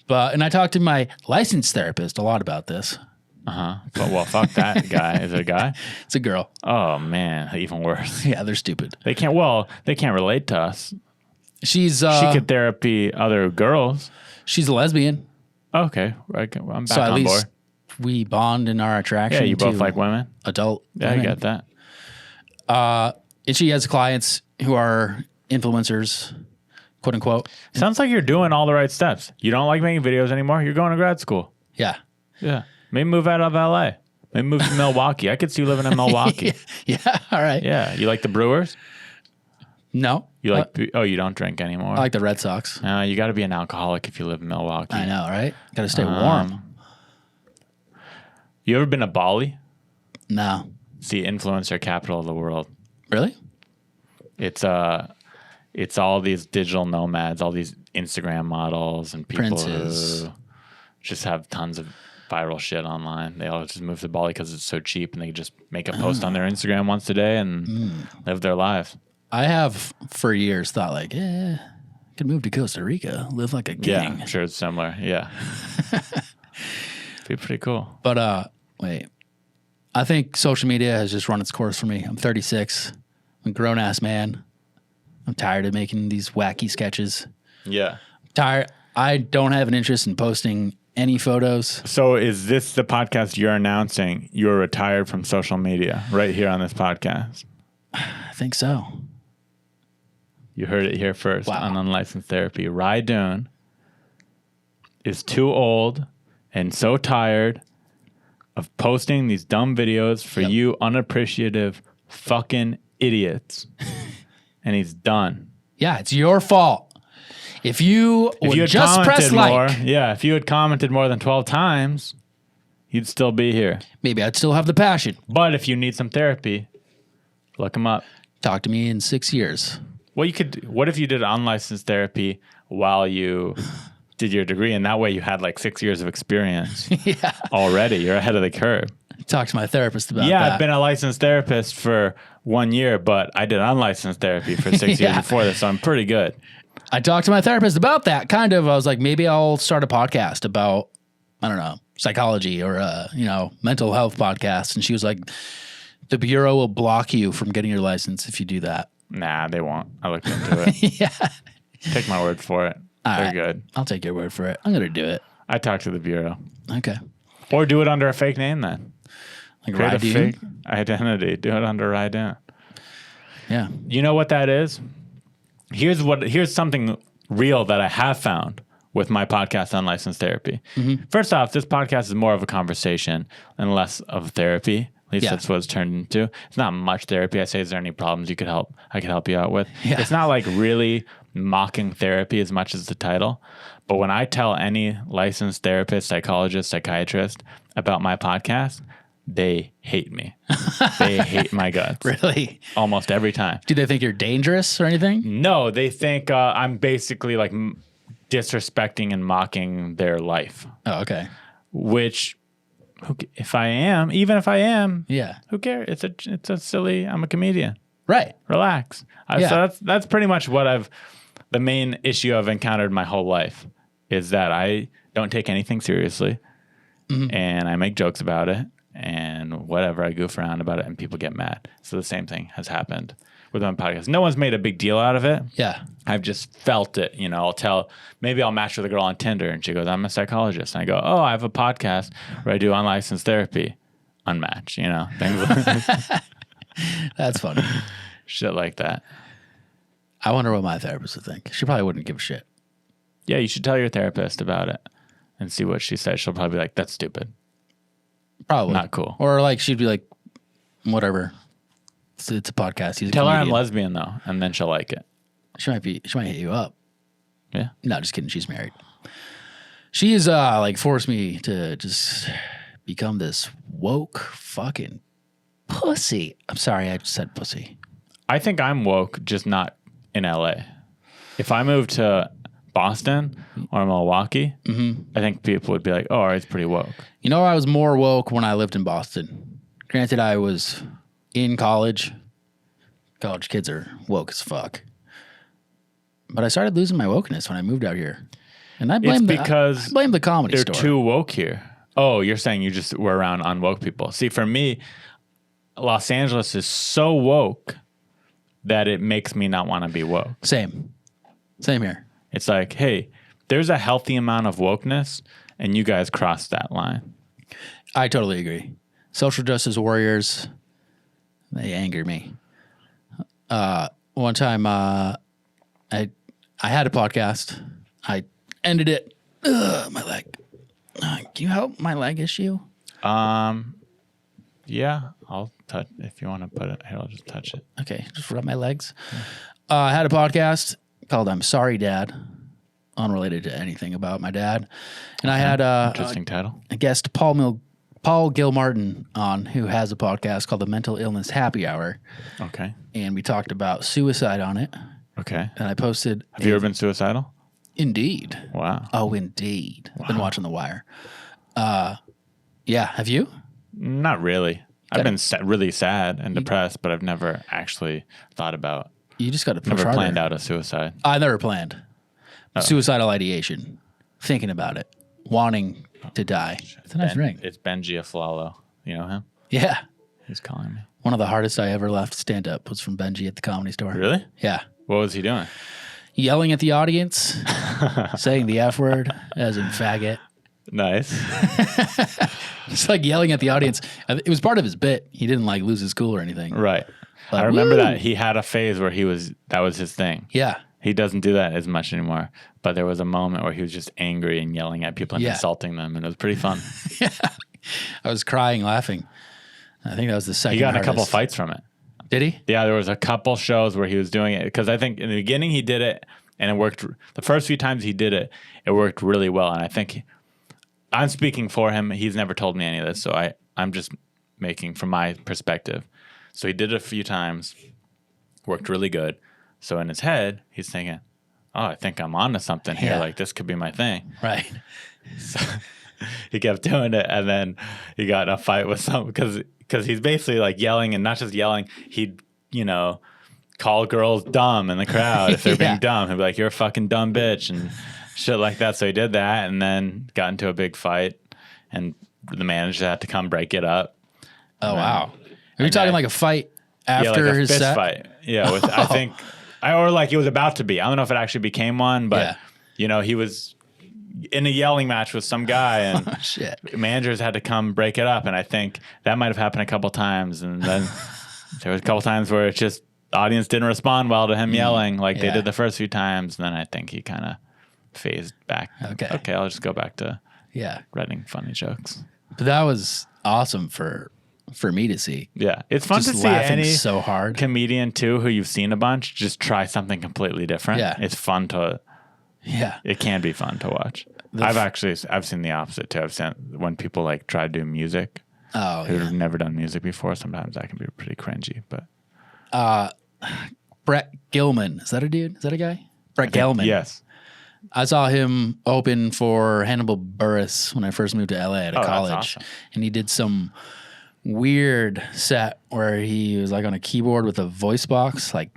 And I talked to my licensed therapist a lot about this. But well, fuck that guy. Is it a guy? It's a girl. Oh man, even worse. Yeah, they're stupid. They can't relate to us. She's She could therapy other girls. she's a lesbian. Okay, I'm back So at on least board. we bond in our attraction. Yeah, you both to like women. adult. Yeah, women. I get that. And she has clients who are influencers, quote unquote. Sounds like you're doing all the right steps. You don't like making videos anymore. You're going to grad school. Yeah. Yeah, maybe move out of LA. Maybe move to Milwaukee. I could see you living in Milwaukee. Yeah. All right. Yeah, you like the Brewers? No. You like? You don't drink anymore. I like the Red Sox. You got to be an alcoholic if you live in Milwaukee. I know, right? Got to stay warm. You ever been to Bali? No. It's the influencer capital of the world. Really? It's all these digital nomads, all these Instagram models and people Princes. who just have tons of viral shit online. They all just move to Bali because it's so cheap, and they just make a post on their Instagram once a day and live their lives. I have for years thought like, I could move to Costa Rica, live like a king. Yeah, I'm sure it's similar. Yeah. Be pretty cool. But wait, I think social media has just run its course for me. I'm 36. I'm a grown ass man. I'm tired of making these wacky sketches. Yeah. Tired. I don't have an interest in posting any photos. So is this the podcast you're announcing you're retired from social media right here on this podcast? I think so. You heard it here first Wow. on Unlicensed Therapy. Doon is too old and so tired of posting these dumb videos for you unappreciative fucking idiots. And he's done. Yeah, it's your fault. If you would had just press commented more, like, if you had commented more than 12 times, you'd still be here. maybe I'd still have the passion. But if you need some therapy, look him up. Talk to me in 6 years. What if you did unlicensed therapy while you did your degree, and that way you had like 6 years of experience already. You're ahead of the curve. Talk to my therapist about that. Yeah, I've been a licensed therapist for 1 year, but I did unlicensed therapy for 6 years before this, so I'm pretty good. I talked to my therapist about that. Kind of. I was like, maybe I'll start a podcast about, I don't know, psychology or, mental health podcast. And she was like, the Bureau will block you from getting your license if you do that. Nah, they won't. I looked into it. Yeah. Take my word for it. They're good. I'll take your word for it. I'm going to do it. I talked to the Bureau. Okay. Or do it under a fake name then. Like Create a Doon? fake identity. Do it under Doon. Yeah. You know what that is? Here's something real that I have found with my podcast Unlicensed Therapy. Mm-hmm. First off, this podcast is more of a conversation and less of therapy. At least that's what it's turned into. It's not much therapy. I say, is there any problems I could help you out with? Yeah. It's not like really mocking therapy as much as the title. But when I tell any licensed therapist, psychologist, psychiatrist about my podcast, they hate me. They hate my guts. Really? Almost every time. Do they think you're dangerous or anything? No, they think I'm basically like disrespecting and mocking their life. Oh, okay. Which, if I am, Yeah. who cares? It's a silly. I'm a comedian. Right. Relax. Yeah. So that's pretty much what the main issue I've encountered my whole life is that I don't take anything seriously, and I make jokes about it. And whatever, I goof around about it and people get mad. So the same thing has happened with my podcast. No one's made a big deal out of it. Yeah. I've just felt it. Maybe I'll match with a girl on Tinder and she goes, I'm a psychologist. And I go, oh, I have a podcast where I do unlicensed therapy. Unmatch, things like That's funny. shit like that. I wonder what my therapist would think. She probably wouldn't give a shit. Yeah, you should tell your therapist about it and see what she says. She'll probably be like, that's stupid. Probably. Not cool. Or like she'd be like, whatever. It's a podcast. He's a Tell her I'm comedian. lesbian though, and then she'll like it. She might hit you up. Yeah. No, just kidding. She's married. She's forced me to just become this woke fucking pussy. I'm sorry, I just said pussy. I think I'm woke, just not in LA. If I moved to Boston or Milwaukee, I think people would be like, oh, it's pretty woke. You know, I was more woke when I lived in Boston. Granted, I was in college. College kids are woke as fuck. But I started losing my wokeness when I moved out here. And I blame because I blame the comedy they're store. too woke here. Oh, you're saying you just were around unwoke people. See, for me, Los Angeles is so woke that it makes me not want to be woke. Same here. It's like, hey, there's a healthy amount of wokeness, and you guys crossed that line. I totally agree. Social justice warriors, they anger me. One time, I had a podcast. I ended it. My leg. Can you help my leg issue? Yeah, I'll touch if you want to put it here. I'll just touch it. Okay, just rub my legs. I had a podcast called "I'm Sorry, Dad," unrelated to anything about my dad, and I had Interesting title. a guest, Paul Gilmartin, on, who has a podcast called the Mental Illness Happy Hour, Okay. and we talked about suicide on it. Okay. And I posted. Have you ever been suicidal? Indeed. Wow. Oh, indeed. I've been watching The Wire. Yeah. Have you? Not really. I've been really sad and depressed, but I've never actually thought about. You just got to push Never harder. planned out a suicide. I never planned. Suicidal ideation. Thinking about it. Wanting to die. It's a nice ring. It's Benji Aflalo. You know him? Yeah. He's calling me. One of the hardest I ever left stand up was from Benji at the Comedy Store. Really? Yeah. What was he doing? Yelling at the audience, saying the F word, as in faggot. Nice. It's like yelling at the audience. It was part of his bit. He didn't like lose his cool or anything. Right. But I remember woo! that he had a phase where that was his thing. Yeah. He doesn't do that as much anymore. But there was a moment where he was just angry and yelling at people and insulting them, and it was pretty fun. I was crying, laughing. I think that was the second. He got in a couple hardest. fights from it. Did he? Yeah, there was a couple shows where he was doing it because I think in the beginning he did it and it worked. The first few times he did it, it worked really well. And I think I'm speaking for him. He's never told me any of this, so I'm just making from my perspective. So he did it a few times, worked really good. So in his head, he's thinking, "Oh, I think I'm onto something here. Yeah. Like this could be my thing." Right. So he kept doing it, and then he got in a fight with some because he's basically like yelling, and not just yelling. He'd call girls dumb in the crowd if they're being dumb. He'd be like, "You're a fucking dumb bitch," and shit like that. So he did that, and then got into a big fight, and the manager had to come break it up. Oh wow. Are you talking like a fight after like a his fist set? fight? Yeah, with, I think, or like it was about to be. I don't know if it actually became one, but he was in a yelling match with some guy, and Shit. managers had to come break it up. And I think that might have happened a couple times. And then there was a couple times where it's just the audience didn't respond well to him yelling like they did the first few times. And then I think he kind of phased back. Okay, I'll just go back to writing funny jokes. But that was awesome for me to see. Yeah, it's fun Just to see laughing any so hard. comedian too who you've seen a bunch just try something completely different. Yeah. It's fun to. Yeah. It can be fun to watch. I've seen the opposite too. I've seen when people like try to do music. Oh, Who've never done music before. Sometimes that can be pretty cringy. But Brett Gilman. Is that a dude? Is that a guy? Brett Gilman. Yes. I saw him open for Hannibal Buress when I first moved to LA at a college. That's awesome. And he did some weird set where he was like on a keyboard with a voice box, like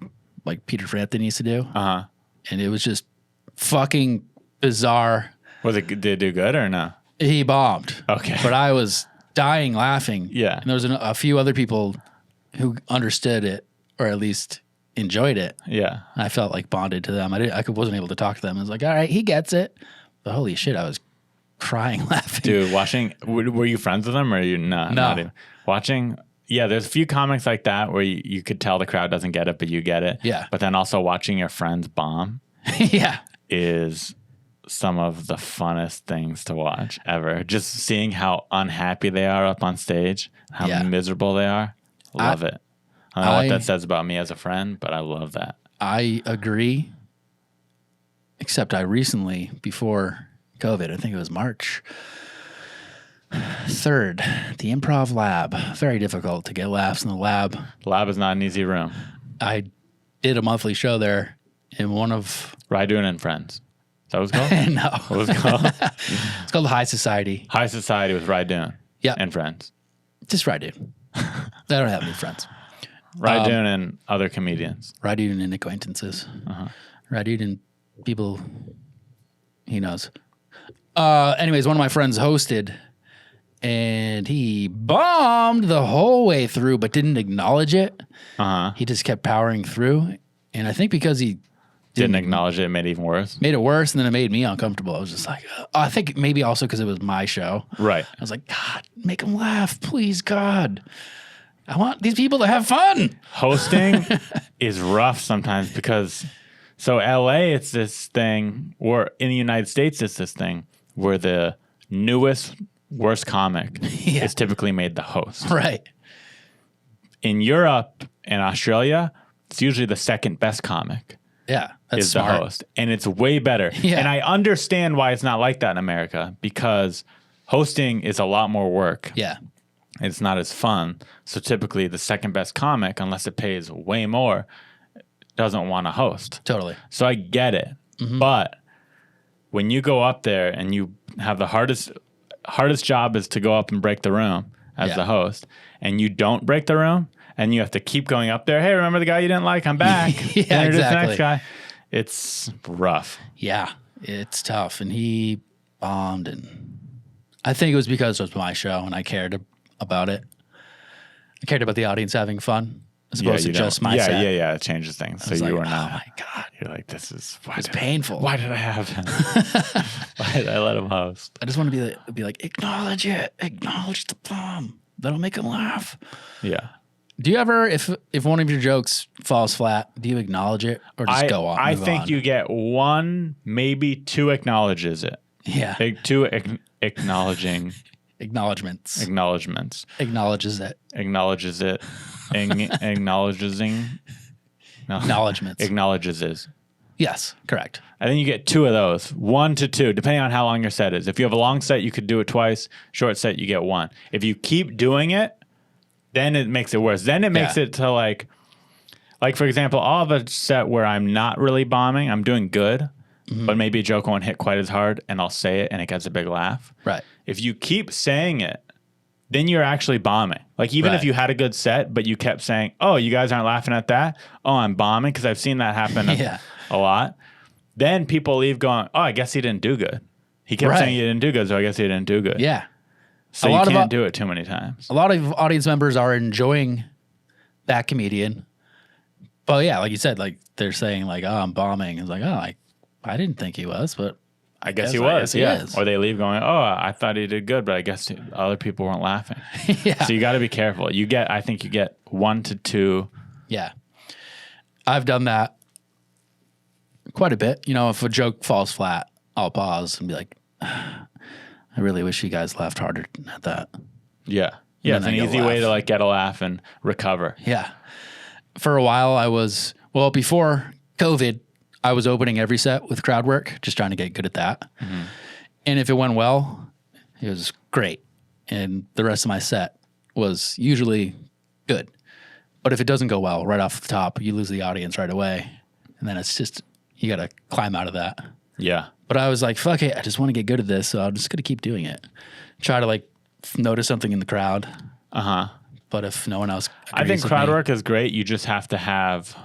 Peter Frampton used to do. And it was just fucking bizarre. Did it do good or no? He bombed. Okay. But I was dying laughing. Yeah. And there was a few other people who understood it, or at least enjoyed it. Yeah. I felt like bonded to them. I wasn't able to talk to them. I was like, all right, he gets it. But holy shit, I was crying laughing. Dude, watching, were you friends with them or are you not? No. Not even. Watching, yeah, there's a few comics like that where you could tell the crowd doesn't get it, but you get it. Yeah. But then also watching your friends bomb Yeah. is some of the funnest things to watch ever. Just seeing how unhappy they are up on stage, how miserable they are. Love it. I don't know what that says about me as a friend, but I love that. I agree. Except I recently, before COVID, I think it was March, Third, the Improv Lab. Very difficult to get laughs in the lab. Lab is not an easy room. I did a monthly show there in one of... Rydoon and Friends. Is that what it's called? No. What was it called? It's called High Society. High Society with Rydoon. Yeah. And Friends. Just Rydoon. I don't have any friends. Rydoon and other comedians. Rydoon and acquaintances. Rydoon and people he knows. Anyways, one of my friends hosted, and he bombed the whole way through, but didn't acknowledge it. He just kept powering through, and I think because he didn't acknowledge it, it made it even worse. Made it worse, and then it made me uncomfortable. I was just like, I think maybe also because it was my show. Right. I was like, God, make them laugh, please, God. I want these people to have fun. Hosting is rough sometimes because, so LA, it's this thing, or in the United States, it's this thing where the newest, worst comic is typically made the host. Right. In Europe and Australia, it's usually the second best comic. Yeah, that's is smart. The host, and it's way better. Yeah. And I understand why it's not like that in America, because hosting is a lot more work. Yeah. It's not as fun. So typically the second best comic, unless it pays way more, doesn't want to host. Totally. So I get it. But when you go up there and you have the hardest job is to go up and break the room as the host, and you don't break the room, and you have to keep going up there. Hey, remember the guy you didn't like? I'm back. Yeah, Introduce exactly. the next guy. It's rough. Yeah, it's tough. And he bombed, and I think it was because it was my show and I cared about it. I cared about the audience having fun as opposed to just my set. Yeah. It changes things. So like, you are oh now. my God. You're like, this is It's painful. Why did I have him? Why did I let him host? I just want to be like, acknowledge it. Acknowledge the bomb. That'll make them laugh. Yeah. Do you ever, if one of your jokes falls flat, do you acknowledge it or just go on? I think you get one, maybe two acknowledges it. Yeah. Two acknowledging. Acknowledgments. Acknowledges it. Acknowledges it. Acknowledging. No. Acknowledgments. Acknowledges is. Yes, correct. I think you get two of those, 1 to 2, depending on how long your set is. If you have a long set, you could do it twice. Short set, you get one. If you keep doing it, then it makes it worse. Then it makes it to like for example, I'll have a set where I'm not really bombing. I'm doing good, but maybe a joke won't hit quite as hard, and I'll say it, and it gets a big laugh. Right. If you keep saying it, then you're actually bombing. Like even if you had a good set, but you kept saying, "Oh, you guys aren't laughing at that. Oh, I'm bombing," because I've seen that happen a lot. Then people leave going, "Oh, I guess he didn't do good. He kept saying he didn't do good, so I guess he didn't do good." Yeah. So you can't do it too many times. A lot of audience members are enjoying that comedian. But yeah, like you said, like they're saying like, "Oh, I'm bombing." It's like, "Oh, I didn't think he was, but I guess he was." Or they leave going, "Oh, I thought he did good, but I guess other people weren't laughing." Yeah. So you got to be careful. I think you get 1 to 2. Yeah. I've done that quite a bit. You know, if a joke falls flat, I'll pause and be like, I really wish you guys laughed harder at that. Yeah. Yeah, it's an easy way to like get a laugh and recover. Yeah. For a while before COVID, I was opening every set with crowd work, just trying to get good at that. And if it went well, it was great. And the rest of my set was usually good. But if it doesn't go well right off the top, you lose the audience right away. And then it's just, you got to climb out of that. Yeah. But I was like, fuck it. I just want to get good at this. So I'm just going to keep doing it. Try to like notice something in the crowd. But if no one else I think crowd work is great. You just have to have,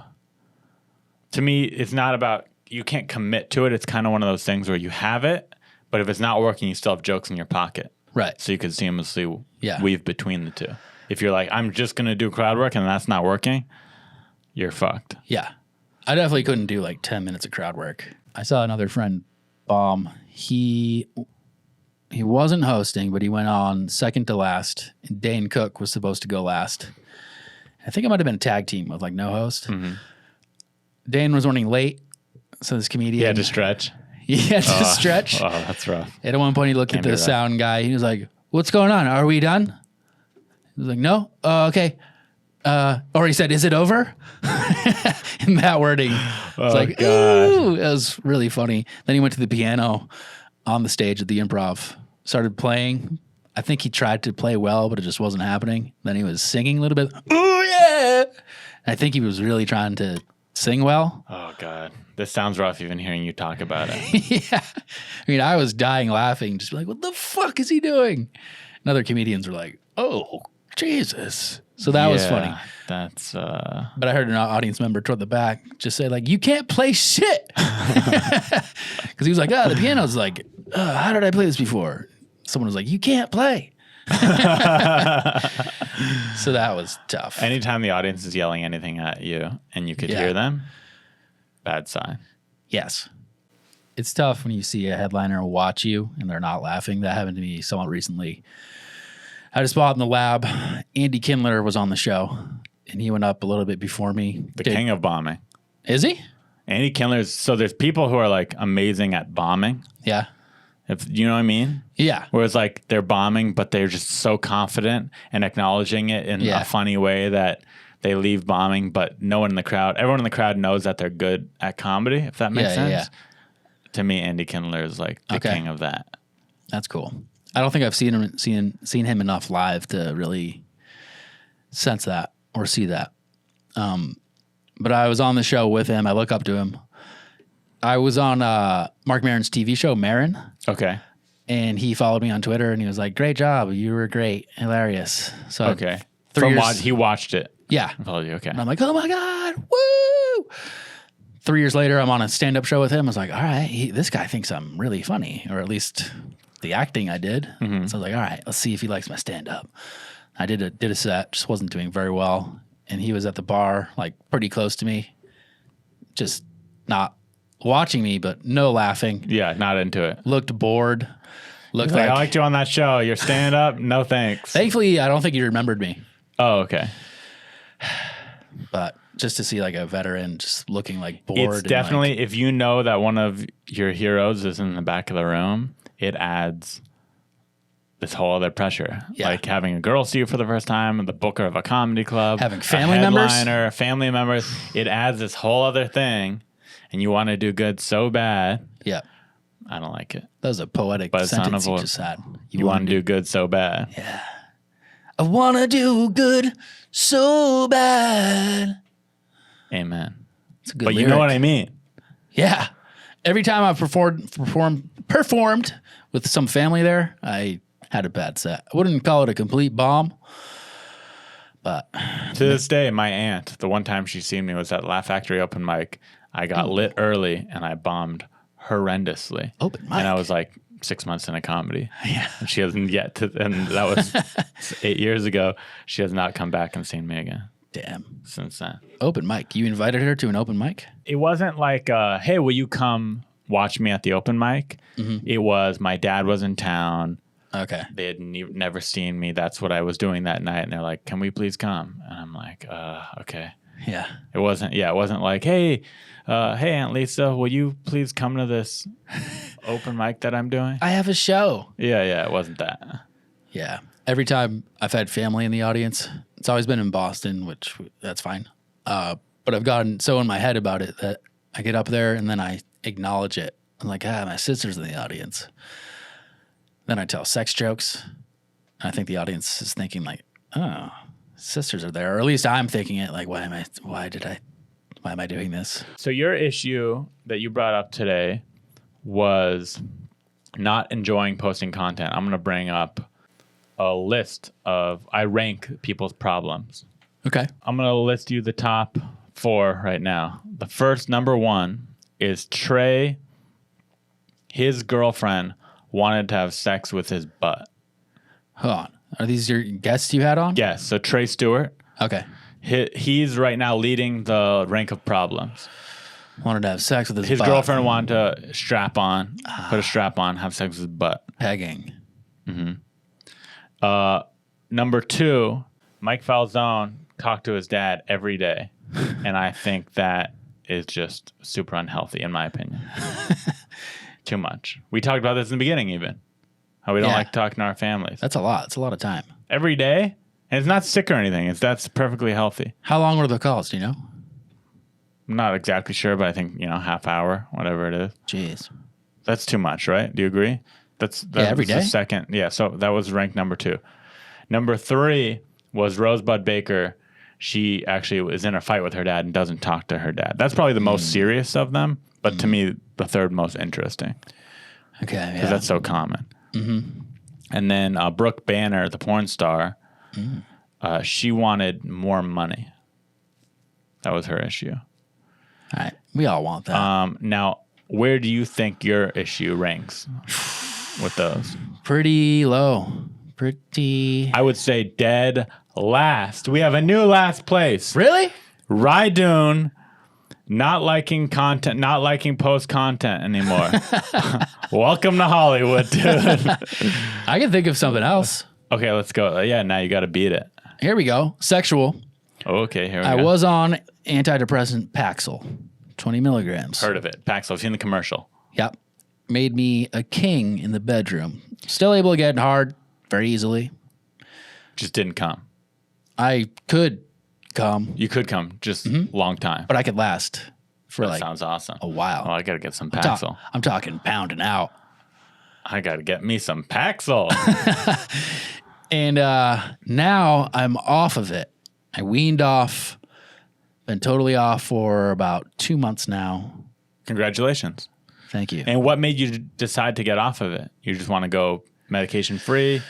to me, it's not about, you can't commit to it. It's kind of one of those things where you have it, but if it's not working, you still have jokes in your pocket. Right. So you can seamlessly weave between the two. If you're like, I'm just going to do crowd work and that's not working, you're fucked. Yeah. I definitely couldn't do like 10 minutes of crowd work. I saw another friend bomb. He wasn't hosting, but he went on second to last. And Dane Cook was supposed to go last. I think it might have been a tag team with like no host. Dane was running late, so this comedian He had to stretch. He had to stretch. Oh, that's rough. And at one point, he looked at the sound guy. He was like, "What's going on? Are we done?" He was like, "No. Okay." Or he said, "Is it over?" In that wording. It's like, God. ooh, it was really funny. Then he went to the piano on the stage at the Improv, started playing. I think he tried to play well, but it just wasn't happening. Then he was singing a little bit. Oh yeah! And I think he was really trying to sing well. Oh God, this sounds rough. Even hearing you talk about it. Yeah, I mean, I was dying laughing, just like, what the fuck is he doing? And other comedians were like, oh Jesus. So that was funny. That's. But I heard an audience member toward the back just say like, you can't play shit, because he was like, the piano's like, how did I play this before? Someone was like, you can't play. So that was tough. Anytime the audience is yelling anything at you and you could hear them, bad sign. Yes. It's tough when you see a headliner watch you and they're not laughing. That happened to me somewhat recently. I had a spot in the lab. Andy Kindler was on the show, and he went up a little bit before me. The king of bombing. Is he? Andy Kindler's. So there's people who are like amazing at bombing. Yeah. If you know what I mean? Yeah. Whereas like they're bombing, but they're just so confident and acknowledging it in a funny way that they leave bombing, but everyone in the crowd knows that they're good at comedy, if that makes sense. Yeah. To me, Andy Kindler is like the king of that. That's cool. I don't think I've seen him enough live to really sense that or see that. But I was on the show with him. I look up to him. I was on Mark Maron's TV show, Maron. Okay. And he followed me on Twitter, and he was like, great job. You were great. Hilarious. So okay. He watched it. Yeah. I followed you. Okay. And I'm like, oh my God. Woo. 3 years later, I'm on a stand-up show with him. I was like, all right, this guy thinks I'm really funny, or at least the acting I did. Mm-hmm. So I was like, all right, let's see if he likes my stand-up. I did a set, just wasn't doing very well. And he was at the bar, like pretty close to me, just not watching me, but no laughing. Yeah, not into it. Looked bored. Looked like I liked you on that show. Your stand-up, no thanks. Thankfully, I don't think he remembered me. Oh, okay. But just to see like a veteran just looking like bored. It's definitely, if you know that one of your heroes is in the back of the room, it adds this whole other pressure. Yeah. Like having a girl see you for the first time, the booker of a comedy club, having family members, it adds this whole other thing, and you want to do good so bad. Yeah. I don't like it. That was a poetic sentence you just had. You want to do good so bad. Yeah. I want to do good so bad. Amen. It's a good But lyric. You know what I mean. Yeah. Every time I performed with some family there, I had a bad set. I wouldn't call it a complete bomb, but to this day, my aunt, the one time she seen me was at Laugh Factory open mic. I got lit early and I bombed horrendously. Open mic. And I was like 6 months into comedy. Yeah. And she hasn't yet and that was 8 years ago. She has not come back and seen me again. Damn. Since then. Open mic. You invited her to an open mic? It wasn't like, hey, will you come watch me at the open mic? Mm-hmm. It was, my dad was in town. Okay. They had never seen me. That's what I was doing that night. And they're like, can we please come? And I'm like, okay. Yeah. It wasn't like, hey, Aunt Lisa, will you please come to this open mic that I'm doing? I have a show. Yeah, it wasn't that. Yeah. Every time I've had family in the audience, it's always been in Boston, which that's fine. But I've gotten so in my head about it that I get up there and then I acknowledge it. I'm like, my sister's in the audience. Then I tell sex jokes. And I think the audience is thinking like, oh, sisters are there. Or at least I'm thinking it like, why am I doing this? So your issue that you brought up today was not enjoying posting content. I'm going to bring up a list of, I rank people's problems. Okay. I'm going to list you the top 4 right now. The first, number 1, is Trey. His girlfriend wanted to have sex with his butt. Hold on. Are these your guests you had on? Yes. So Trey Stewart. Okay. He's right now leading the rank of problems. Wanted to have sex with his butt. His girlfriend wanted to put a strap on, have sex with his butt. Pegging. Mm-hmm. Number 2, Mike Falzone talked to his dad every day. And I think that is just super unhealthy, in my opinion. Too much. We talked about this in the beginning, even. How we don't like talking to our families. That's a lot. It's a lot of time. Every day? And it's not sick or anything. That's perfectly healthy. How long were the calls? Do you know? I'm not exactly sure, but I think, half hour, whatever it is. Jeez. That's too much, right? Do you agree? That's every the day? second. Yeah, so that was ranked number 2. Number 3 was Rosebud Baker. She actually was in a fight with her dad and doesn't talk to her dad. That's probably the most serious of them, but to me, the third most interesting. Okay, yeah. Because that's so common. And then Brooke Banner, the porn star, she wanted more money. That was her issue. All right. We all want that. Now, where do you think your issue ranks with those? Pretty low. Pretty. I would say dead last. We have a new last place. Really? Doon, not liking content, not liking post content anymore. Welcome to Hollywood, dude. I can think of something else. Okay, let's go. Yeah, now you got to beat it. Here we go. Sexual. Okay, here we go. I was on antidepressant Paxil, 20 milligrams. Heard of it. Paxil. I've seen the commercial. Yep. Made me a king in the bedroom. Still able to get hard very easily. Just didn't come. I could come, You could come, just long time. but I could last for That like sounds awesome. a while. Oh, I got to get some I'm Paxil. talking pounding out. I got to get me some Paxil. And now I'm off of it. I weaned off, been totally off for about 2 months now. Congratulations. Thank you. And what made you decide to get off of it? You just want to go medication free?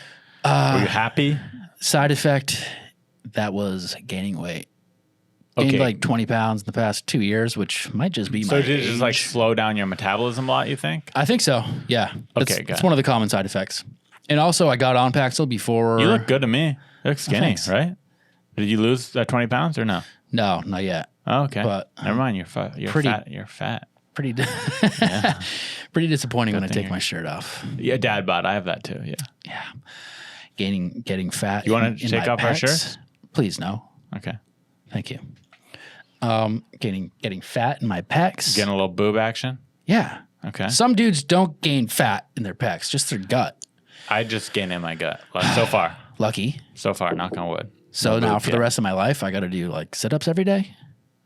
Were you happy? Side effect, that was gaining weight. Gained Okay. like 20 pounds in the past 2 years, which might just be my So did it just like age. slow down your metabolism a lot, you think? I think so, yeah. Okay, good. It's one of the common side effects. And also, I got on Paxil before. You look good to me. You look skinny, thanks. right? Did you lose that 20 pounds or no? No, not yet. Oh, okay. But, never mind. You're fat. You're pretty- fat. You're fat. Pretty, pretty disappointing when I to take hear. my shirt off. Yeah, dad bod. I have that too. Yeah. Yeah, getting fat. You wanna in take my off our pecs. shirts? Please, no. Okay. Thank you. Getting fat in my pecs. Getting a little boob action. Yeah. Okay. Some dudes don't gain fat in their pecs, just their gut. I just gained in my gut. Like, so far. Lucky. So far. Knock on wood. So No now boobs for the yet. rest of my life, I got to do like sit-ups every day,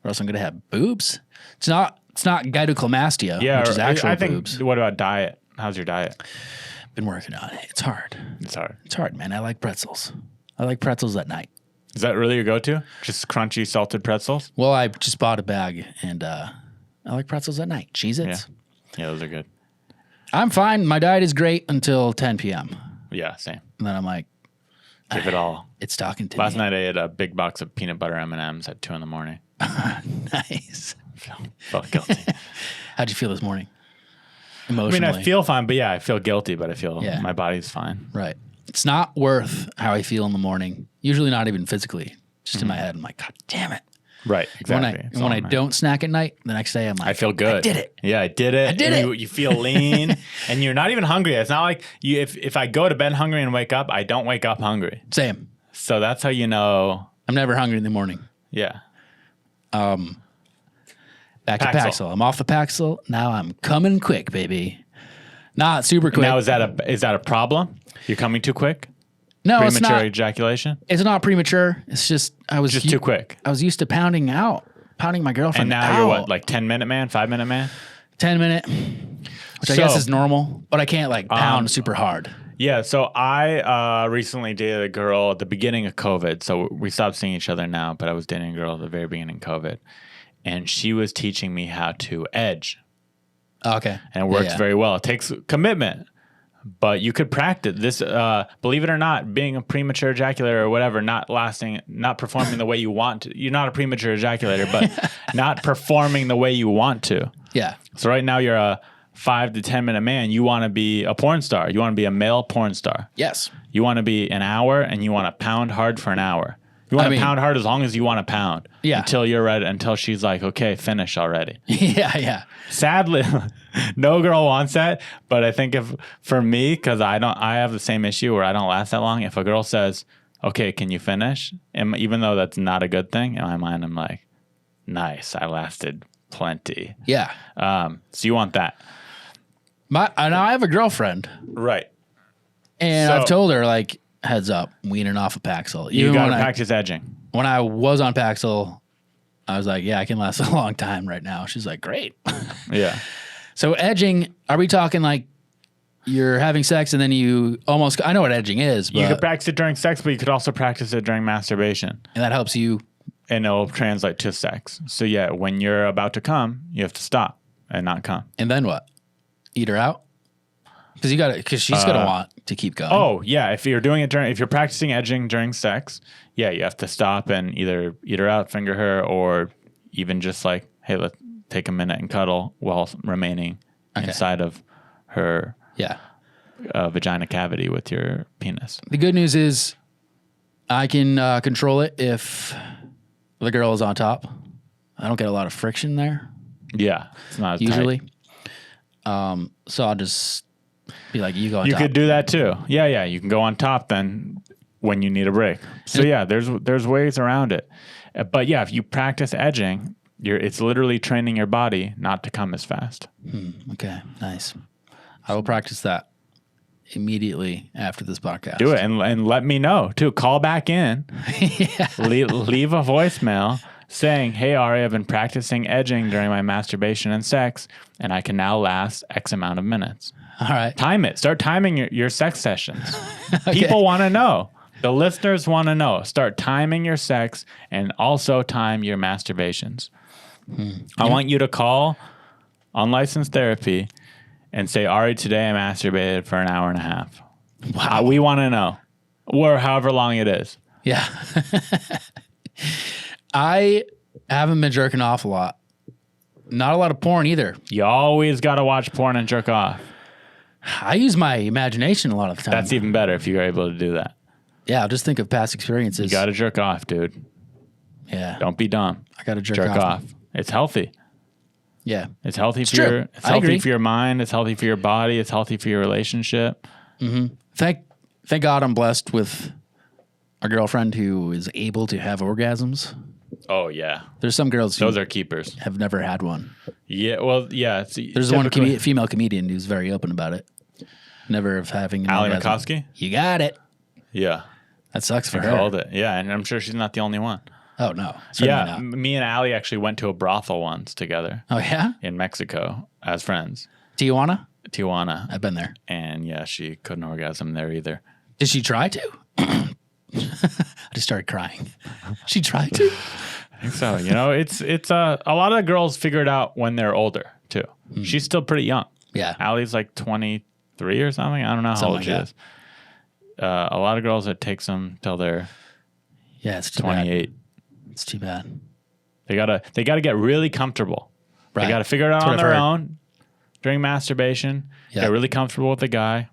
or else I'm gonna have boobs. It's not gynecomastia, Yeah. which is actual I think. boobs. What about diet? How's your diet? Been working on it. It's hard. It's hard. It's hard, man. I like pretzels. I like pretzels at night. Is that really your go-to? Just crunchy salted pretzels? Well, I just bought a bag, and I like pretzels at night. Cheez-Its. Yeah, those are good. I'm fine. My diet is great until 10 p.m. Yeah, same. And then I'm like, Give it all. it's talking to Last me. night I ate a big box of peanut butter M&Ms at 2 a.m. Nice. Felt guilty. How'd you feel this morning? I Emotionally. mean, I feel fine, but yeah, I feel guilty, but I feel Yeah. my body's fine. Right. It's not worth how I feel in the morning. Usually not even physically. Just in my head, I'm like, God damn it. Right, exactly. When I don't snack at night, the next day I'm like, I feel good. I did it. Yeah, I did it. I did And it. You feel lean, and you're not even hungry. It's not like you. If I go to bed hungry and wake up, I don't wake up hungry. Same. So that's how you know. I'm never hungry in the morning. Yeah. Back to Paxil. Paxil. I'm off the Paxil. Now I'm coming quick, baby. Not super quick. Now is that a problem? You're coming too quick. no, it's Premature not. ejaculation. It's not premature. It's just I was Just too quick. I was used to pounding my girlfriend. And now out. you're what, like 10-minute man, 5-minute man? 10-minute, which I So- guess is normal, but I can't like pound super hard. Yeah, so I recently dated a girl at the beginning of COVID. So we stopped seeing each other now, but I was dating a girl at the very beginning of COVID. And she was teaching me how to edge. Okay. And it works Yeah. very well. It takes commitment, but you could practice this. Believe it or not, being a premature ejaculator or whatever, not performing the way you want to. You're not a premature ejaculator, but not performing the way you want to. Yeah. So right now you're a 5 to 10 minute man. You want to be a porn star. You want to be a male porn star. Yes. You want to be an hour and you want to pound hard for an hour. You want I to mean- pound hard as long as you want to pound. Yeah. Until you're ready, until she's like, okay, finish already. Yeah. Yeah. Sadly, no girl wants that. But I think for me, because I have the same issue where I don't last that long. If a girl says, okay, can you finish? And even though that's not a good thing, in my mind, I'm like, nice, I lasted plenty. Yeah. So you want that. Now I have a girlfriend, Right. and So- I've told her like, heads up, weaning off of Paxil. You Even got to when practice edging. when I was on Paxil, I was like, yeah, I can last a long time right now. She's like, great. Yeah. So edging, are we talking like you're having sex and then you almost, I know what edging is, but You could practice it during sex, but you could also practice it during masturbation. and that helps you. And it'll translate to sex. So yeah, when you're about to come, you have to stop and not come. And then what? Eat her out? Because she's gonna want to keep going. Oh yeah, if you're doing it if you're practicing edging during sex, yeah, you have to stop and either eat her out, finger her, or even just like, hey, let's take a minute and cuddle while remaining inside of her vagina cavity with your penis. The good news is I can control it if the girl is on top. I don't get a lot of friction there Yeah, it's not as usually. tight. So I'll just be like, you go on You top. could do that too. Yeah, you can go on top then when you need a break. So yeah, there's ways around it. But yeah, if you practice edging, it's literally training your body not to come as fast. Okay, nice. I will practice that immediately after this podcast. Do it and let me know too. Call back in. leave a voicemail saying, "Hey Ari, I've been practicing edging during my masturbation and sex, and I can now last X amount of minutes." All right. Time it. Start timing your sex sessions. People want to know. The listeners want to know. Start timing your sex and also time your masturbations. I want you to call Unlicensed Therapy and say, Ari, today I masturbated for an hour and a half. Wow. We want to know. Or however long it is. Yeah. I haven't been jerking off a lot. Not a lot of porn either. You always got to watch porn and jerk off. I use my imagination a lot of the time. That's even better if you're able to do that. Yeah, I'll just think of past experiences. You got to jerk off, dude. Yeah. Don't be dumb. I got to jerk Jerk off. off. It's healthy. Yeah. It's healthy for true. it's I healthy agree. for your mind. It's healthy for your body. It's healthy for your relationship. Thank God I'm blessed with a girlfriend who is able to have orgasms. Oh yeah, There's some girls who those are keepers. have never had one. Yeah, well, yeah. There's one female comedian who's very open about it. Never of having an Ali orgasm. Makovsky. You got it. Yeah, That sucks for I her. called it. Yeah, and I'm sure she's not the only one. Oh no. Certainly not. Me and Ali actually went to a brothel once together Oh yeah? in Mexico as friends, Tijuana? Tijuana, I've been there. and yeah, she couldn't orgasm there either. Did she try to? I just started crying. She tried to? I think so. You know, it's a lot of girls figure it out when they're older too. She's still pretty young. Yeah. Ali's like 23 or something. I don't know how Something old she like is. A lot of girls, it takes them till they're Yeah, it's too 28. bad. It's too bad. They gotta get really comfortable. Right. They gotta figure it out That's what on I've their heard. own during masturbation. Yeah. Get really comfortable with the guy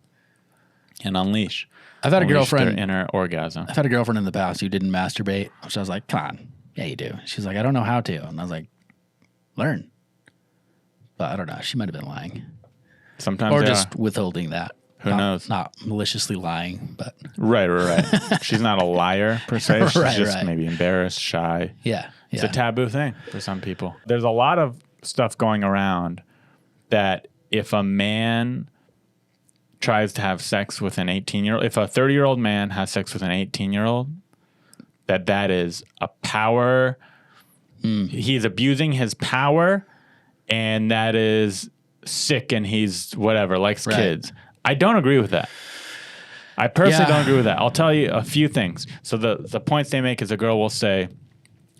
and unleash. I've had a Unleash girlfriend. their inner orgasm. I've had a girlfriend in the past who didn't masturbate. So I was like, come on. Yeah, you do. She's like, I don't know how to. And I was like, learn. But I don't know. She might have been lying. Sometimes Or they just are. withholding that. Who knows? Not maliciously lying, but Right. She's not a liar per se. She's Right, just right. maybe embarrassed, shy. yeah. It's Yeah. a taboo thing for some people. There's a lot of stuff going around that if a man tries to have sex with an 18-year-old, if a 30-year-old man has sex with an 18-year-old, that is a power. He's abusing his power, and that is sick, and he's whatever, likes Right. kids. I don't agree with that. I personally Yeah. don't agree with that. I'll tell you a few things. So the points they make is a girl will say,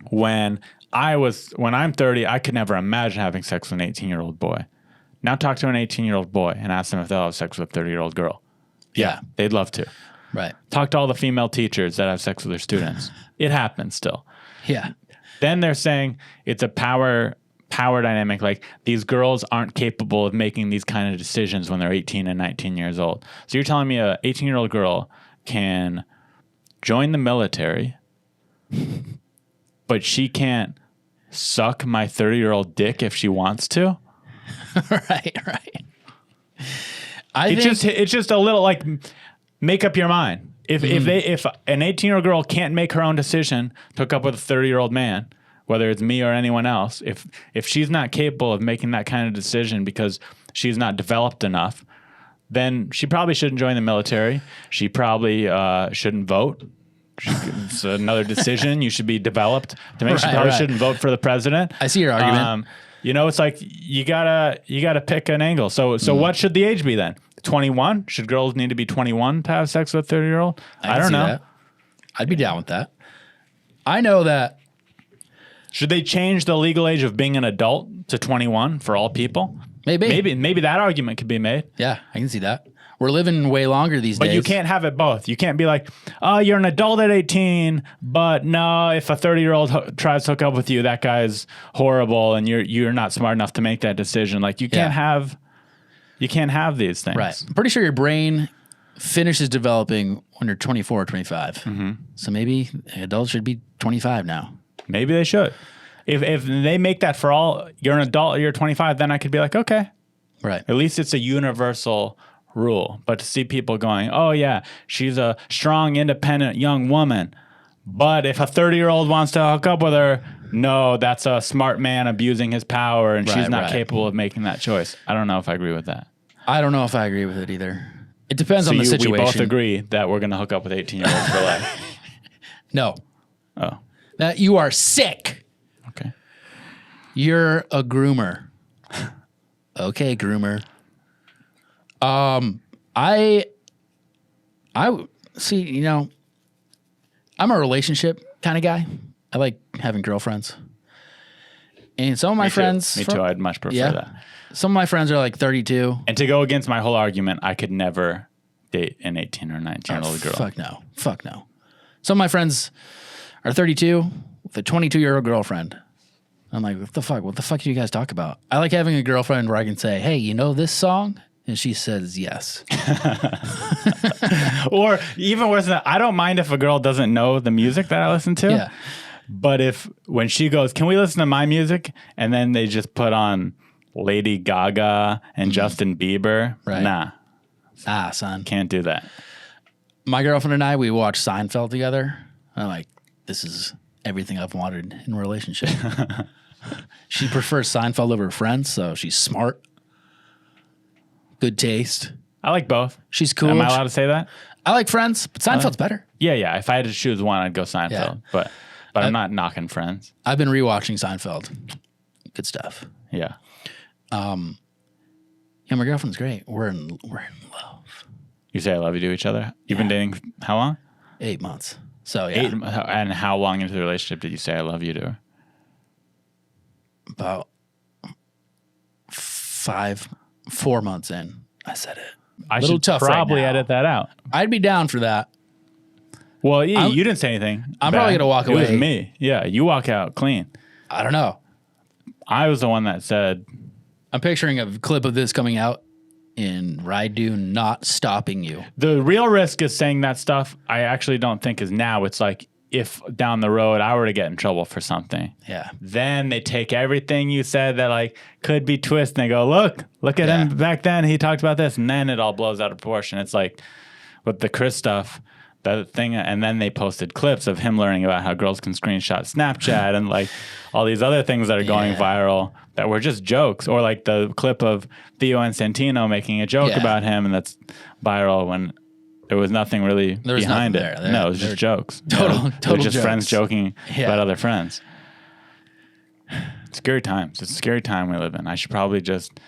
when I'm 30, I could never imagine having sex with an 18-year-old boy. Now talk to an 18-year-old boy and ask them if they'll have sex with a 30-year-old girl. Yeah. They'd love to. Right. Talk to all the female teachers that have sex with their students. It happens still. Yeah. Then they're saying it's a power dynamic. Like these girls aren't capable of making these kind of decisions when they're 18 and 19 years old. So you're telling me a 18-year-old girl can join the military, but she can't suck my 30-year-old dick if she wants to? right. It's just a little like, make up your mind. If an 18-year-old girl can't make her own decision to hook up with a 30-year-old man, whether it's me or anyone else, if she's not capable of making that kind of decision because she's not developed enough, then she probably shouldn't join the military. She probably shouldn't vote. It's another decision. You should be developed to make. She Right, probably right. shouldn't vote for the president. I see your argument. You know, it's like you gotta pick an angle. So what should the age be then? 21? Should girls need to be 21 to have sex with a 30-year-old? I don't know. That. I'd be down with that. I know that. Should they change the legal age of being an adult to 21 for all people? Maybe that argument could be made. Yeah, I can see that. We're living way longer these days. But you can't have it both. You can't be like, oh, you're an adult at 18, but no, if a 30-year-old tries to hook up with you, that guy's horrible, and you're not smart enough to make that decision. Like you can't have these things. Right. I'm pretty sure your brain finishes developing when you're 24 or 25. Mm-hmm. So maybe adults should be 25 now. Maybe they should. If they make that for all, you're an adult, you're 25, then I could be like, okay. Right. At least it's a universal rule. But to see people going, oh yeah, she's a strong, independent young woman, but if a 30-year-old wants to hook up with her, no, that's a smart man abusing his power, and she's not capable of making that choice. I don't know if I agree with that. I don't know if I agree with it either. It depends on the situation. We both agree that we're going to hook up with 18-year-olds for life. No. Oh. That you are sick. Okay. You're a groomer. Okay, groomer. I see, you know, I'm a relationship kind of guy. I like having girlfriends. And some of my friends. Me too. I'd much prefer that. Some of my friends are like 32. And to go against my whole argument, I could never date an 18 or 19-year-old girl. Fuck no. Fuck no. Some of my friends are 32 with a 22-year-old girlfriend. I'm like, what the fuck? What the fuck do you guys talk about? I like having a girlfriend where I can say, hey, you know this song? And she says yes. Or even worse than that, I don't mind if a girl doesn't know the music that I listen to. Yeah. But when she goes, can we listen to my music? And then they just put on Lady Gaga and Justin Bieber. Right. Nah. Son. Can't do that. My girlfriend and I, we watched Seinfeld together. I'm like, this is everything I've wanted in a relationship. She prefers Seinfeld over Friends, so she's smart. Good taste. I like both. She's cool. Am I allowed to say that? I like Friends, but Seinfeld's better. Yeah. If I had to choose one, I'd go Seinfeld. Yeah. But I'm not knocking Friends. I've been rewatching Seinfeld. Good stuff. Yeah. Yeah, my girlfriend's great. We're in love. You say I love you to each other? You've been dating how long? 8 months. So yeah. And how long into the relationship did you say I love you to her? About 4 months in, I said it. I should probably edit that out. I'd be down for that. Well, you didn't say anything. I'm probably gonna walk away. It was me. Yeah, you walk out clean. I don't know. I was the one that said. I'm picturing a clip of this coming out in Doon not stopping you. The real risk is saying that stuff. I actually don't think is now. It's like if down the road I were to get in trouble for something. Yeah. Then they take everything you said that like could be twist and they go, look at him back then. He talked about this, and then it all blows out of proportion. It's like with the Chris stuff. That thing, and then they posted clips of him learning about how girls can screenshot Snapchat and like all these other things that are going viral that were just jokes, or like the clip of Theo and Santino making a joke about him, and that's viral when there was nothing really behind it. No, it was just jokes. Total it was just jokes. friends joking about other friends. Scary times. It's a scary time we live in. I should probably just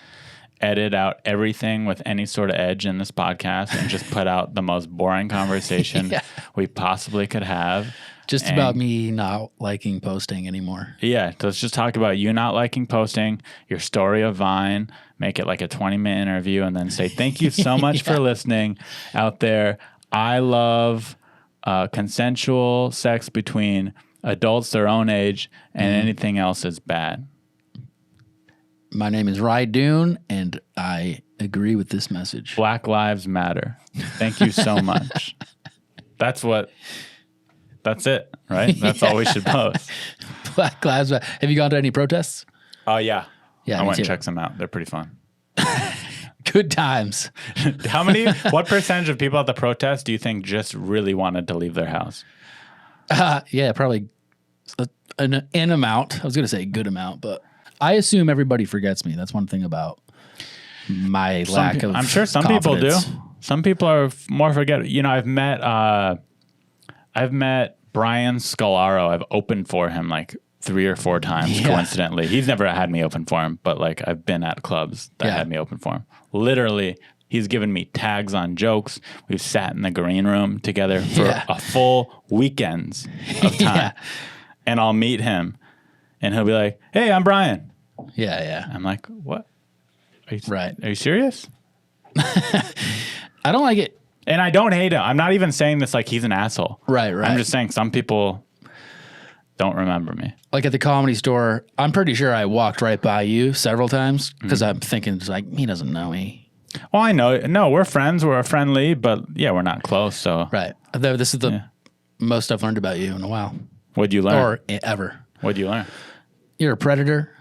edit out everything with any sort of edge in this podcast and just put out the most boring conversation we possibly could have. Just about me not liking posting anymore. Yeah, let's just talk about you not liking posting, your story of Vine, make it like a 20-minute interview, and then say thank you so much for listening out there. I love consensual sex between adults their own age, and anything else is bad. My name is Doon, and I agree with this message. Black Lives Matter. Thank you so much. That's it, right? That's all we should post. Black Lives Matter. Have you gone to any protests? Oh, yeah. Yeah, I me went and too. checked some out. They're pretty fun. Good times. What percentage of people at the protest do you think just really wanted to leave their house? Yeah, probably an amount. I was going to say a good amount, but I assume everybody forgets me. That's one thing about my lack of I'm sure some confidence. people do. Some people are more forget. You know, I've met Brian Scalaro. I've opened for him like 3 or 4 times, coincidentally. He's never had me open for him, but like I've been at clubs that had me open for him. Literally He's given me tags on jokes. We've sat in the green room together for a full weekends of time. And I'll meet him and he'll be like, hey, I'm Brian. Yeah. I'm like, what? Right. Are you serious? I don't like it. And I don't hate him. I'm not even saying this like he's an asshole. Right. I'm just saying some people don't remember me. Like at the Comedy Store, I'm pretty sure I walked right by you several times because I'm thinking, it's like, he doesn't know me. Well, I know. No, we're friends. We're friendly, but yeah, we're not close. So Right. Though this is the most I've learned about you in a while. What'd you learn? Or ever. What'd you learn? You're a predator.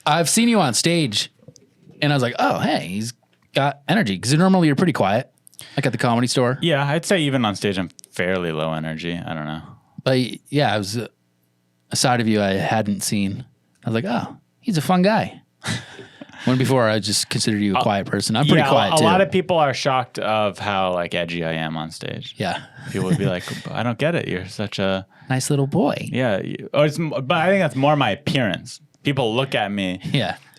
I've seen you on stage, and I was like, oh, hey, he's got energy. Because normally you're pretty quiet, like at the Comedy Store. Yeah, I'd say even on stage I'm fairly low energy. I don't know. But yeah, it was a side of you I hadn't seen. I was like, oh, he's a fun guy. When before I just considered you a quiet person. I'm pretty quiet too. A lot of people are shocked of how like edgy I am on stage. Yeah. People would be like, I don't get it. You're such a nice little boy. Yeah. But I think that's more my appearance. People look at me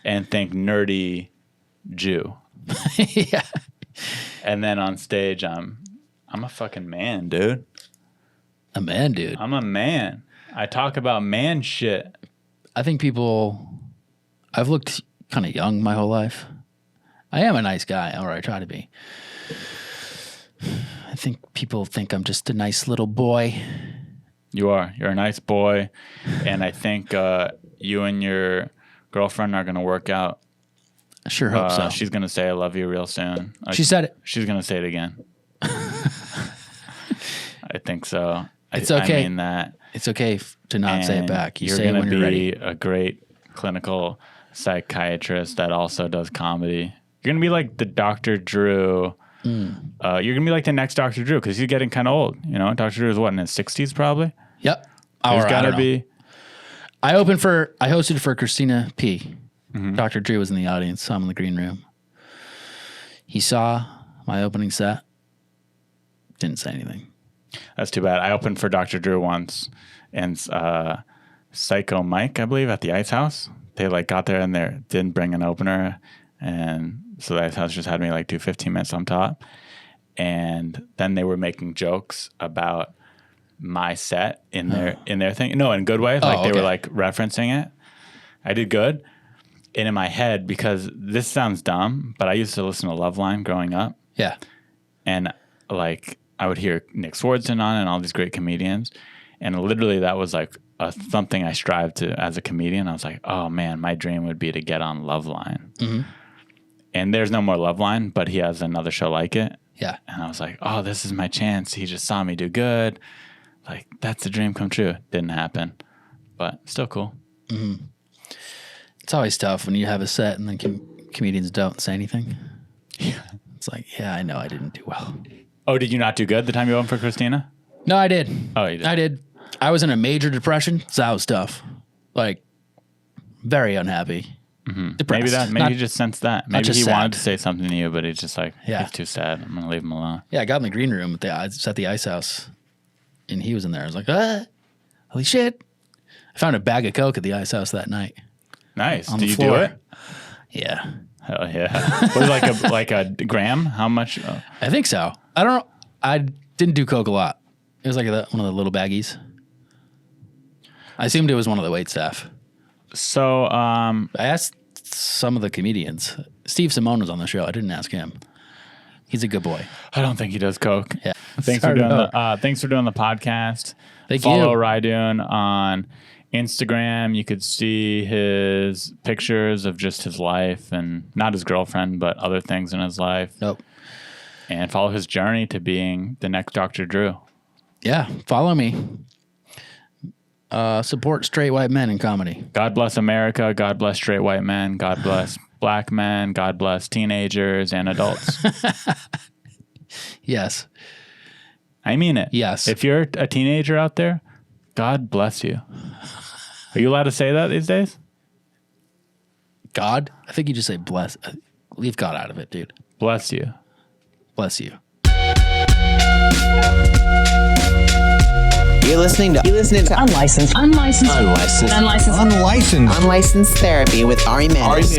and think nerdy Jew. Yeah. And then on stage I'm a fucking man, dude. A man, dude. I'm a man. I talk about man shit. I think I've looked kind of young my whole life. I am a nice guy, or I try to be. I think people think I'm just a nice little boy. You are. You're a nice boy. And I think you and your girlfriend are going to work out. I sure hope so. She's going to say I love you real soon. She said it. She's going to say it again. I think so. It's okay. I mean that. It's okay to not say it back. You you're say it when you're ready. You're going to be a great clinical psychiatrist that also does comedy. You're going to be like the Dr. Drew. You're going to be like the next Dr. Drew because he's getting kind of old. You know, Dr. Drew is what, in his 60s probably? Yep. There's got to be. I hosted for Christina P. Mm-hmm. Dr. Drew was in the audience, so I'm in the green room. He saw my opening set. Didn't say anything. That's too bad. I opened for Dr. Drew once, and Psycho Mike, I believe, at the Ice House. They like got there and they didn't bring an opener, and so the Ice House just had me like do 15 minutes on top. And then they were making jokes about my set in their thing. No, in a good way. Like they were like referencing it. I did good. And in my head, because this sounds dumb, but I used to listen to Loveline growing up. Yeah. And like I would hear Nick Swardson on and all these great comedians. And literally that was like something I strived to as a comedian. I was like, oh man, my dream would be to get on Loveline. Mm-hmm. And there's no more Loveline, but he has another show like it. Yeah. And I was like, oh, this is my chance. He just saw me do good. Like, that's a dream come true. Didn't happen, but still cool. Mm-hmm. It's always tough when you have a set and then comedians don't say anything. Yeah. It's like, yeah, I know I didn't do well. Oh, did you not do good the time you opened for Christina? No, I did. Oh, you did? I did. I was in a major depression, so that was tough. Like, very unhappy. Mm-hmm. Depressed. Maybe you just sensed that. Maybe he wanted to say something to you, but he's just like, he's too sad. I'm going to leave him alone. Yeah, I got in the green room at the Ice House, and he was in there. I was like, holy shit. I found a bag of Coke at the Ice House that night. Nice. Did you do it? Yeah. Hell yeah. Was it like a gram? How much? Oh. I think so. I don't know. I didn't do Coke a lot. It was like one of the little baggies. I assumed it was one of the wait staff. So, I asked some of the comedians. Steve Simone was on the show. I didn't ask him. He's a good boy. I don't think he does Coke. Yeah. Thanks for doing the podcast. Follow Rydoon on Instagram. You could see his pictures of just his life and not his girlfriend, but other things in his life. Nope. And follow his journey to being the next Dr. Drew. Yeah. Follow me. Support straight white men in comedy. God bless America. God bless straight white men. God bless black men. God bless teenagers and adults. Yes. I mean it. Yes. If you're a teenager out there, God bless you. Are you allowed to say that these days? God? I think you just say bless. Leave God out of it, dude. Bless you. Bless you. You're listening to Unlicensed Therapy with Ari Mannis.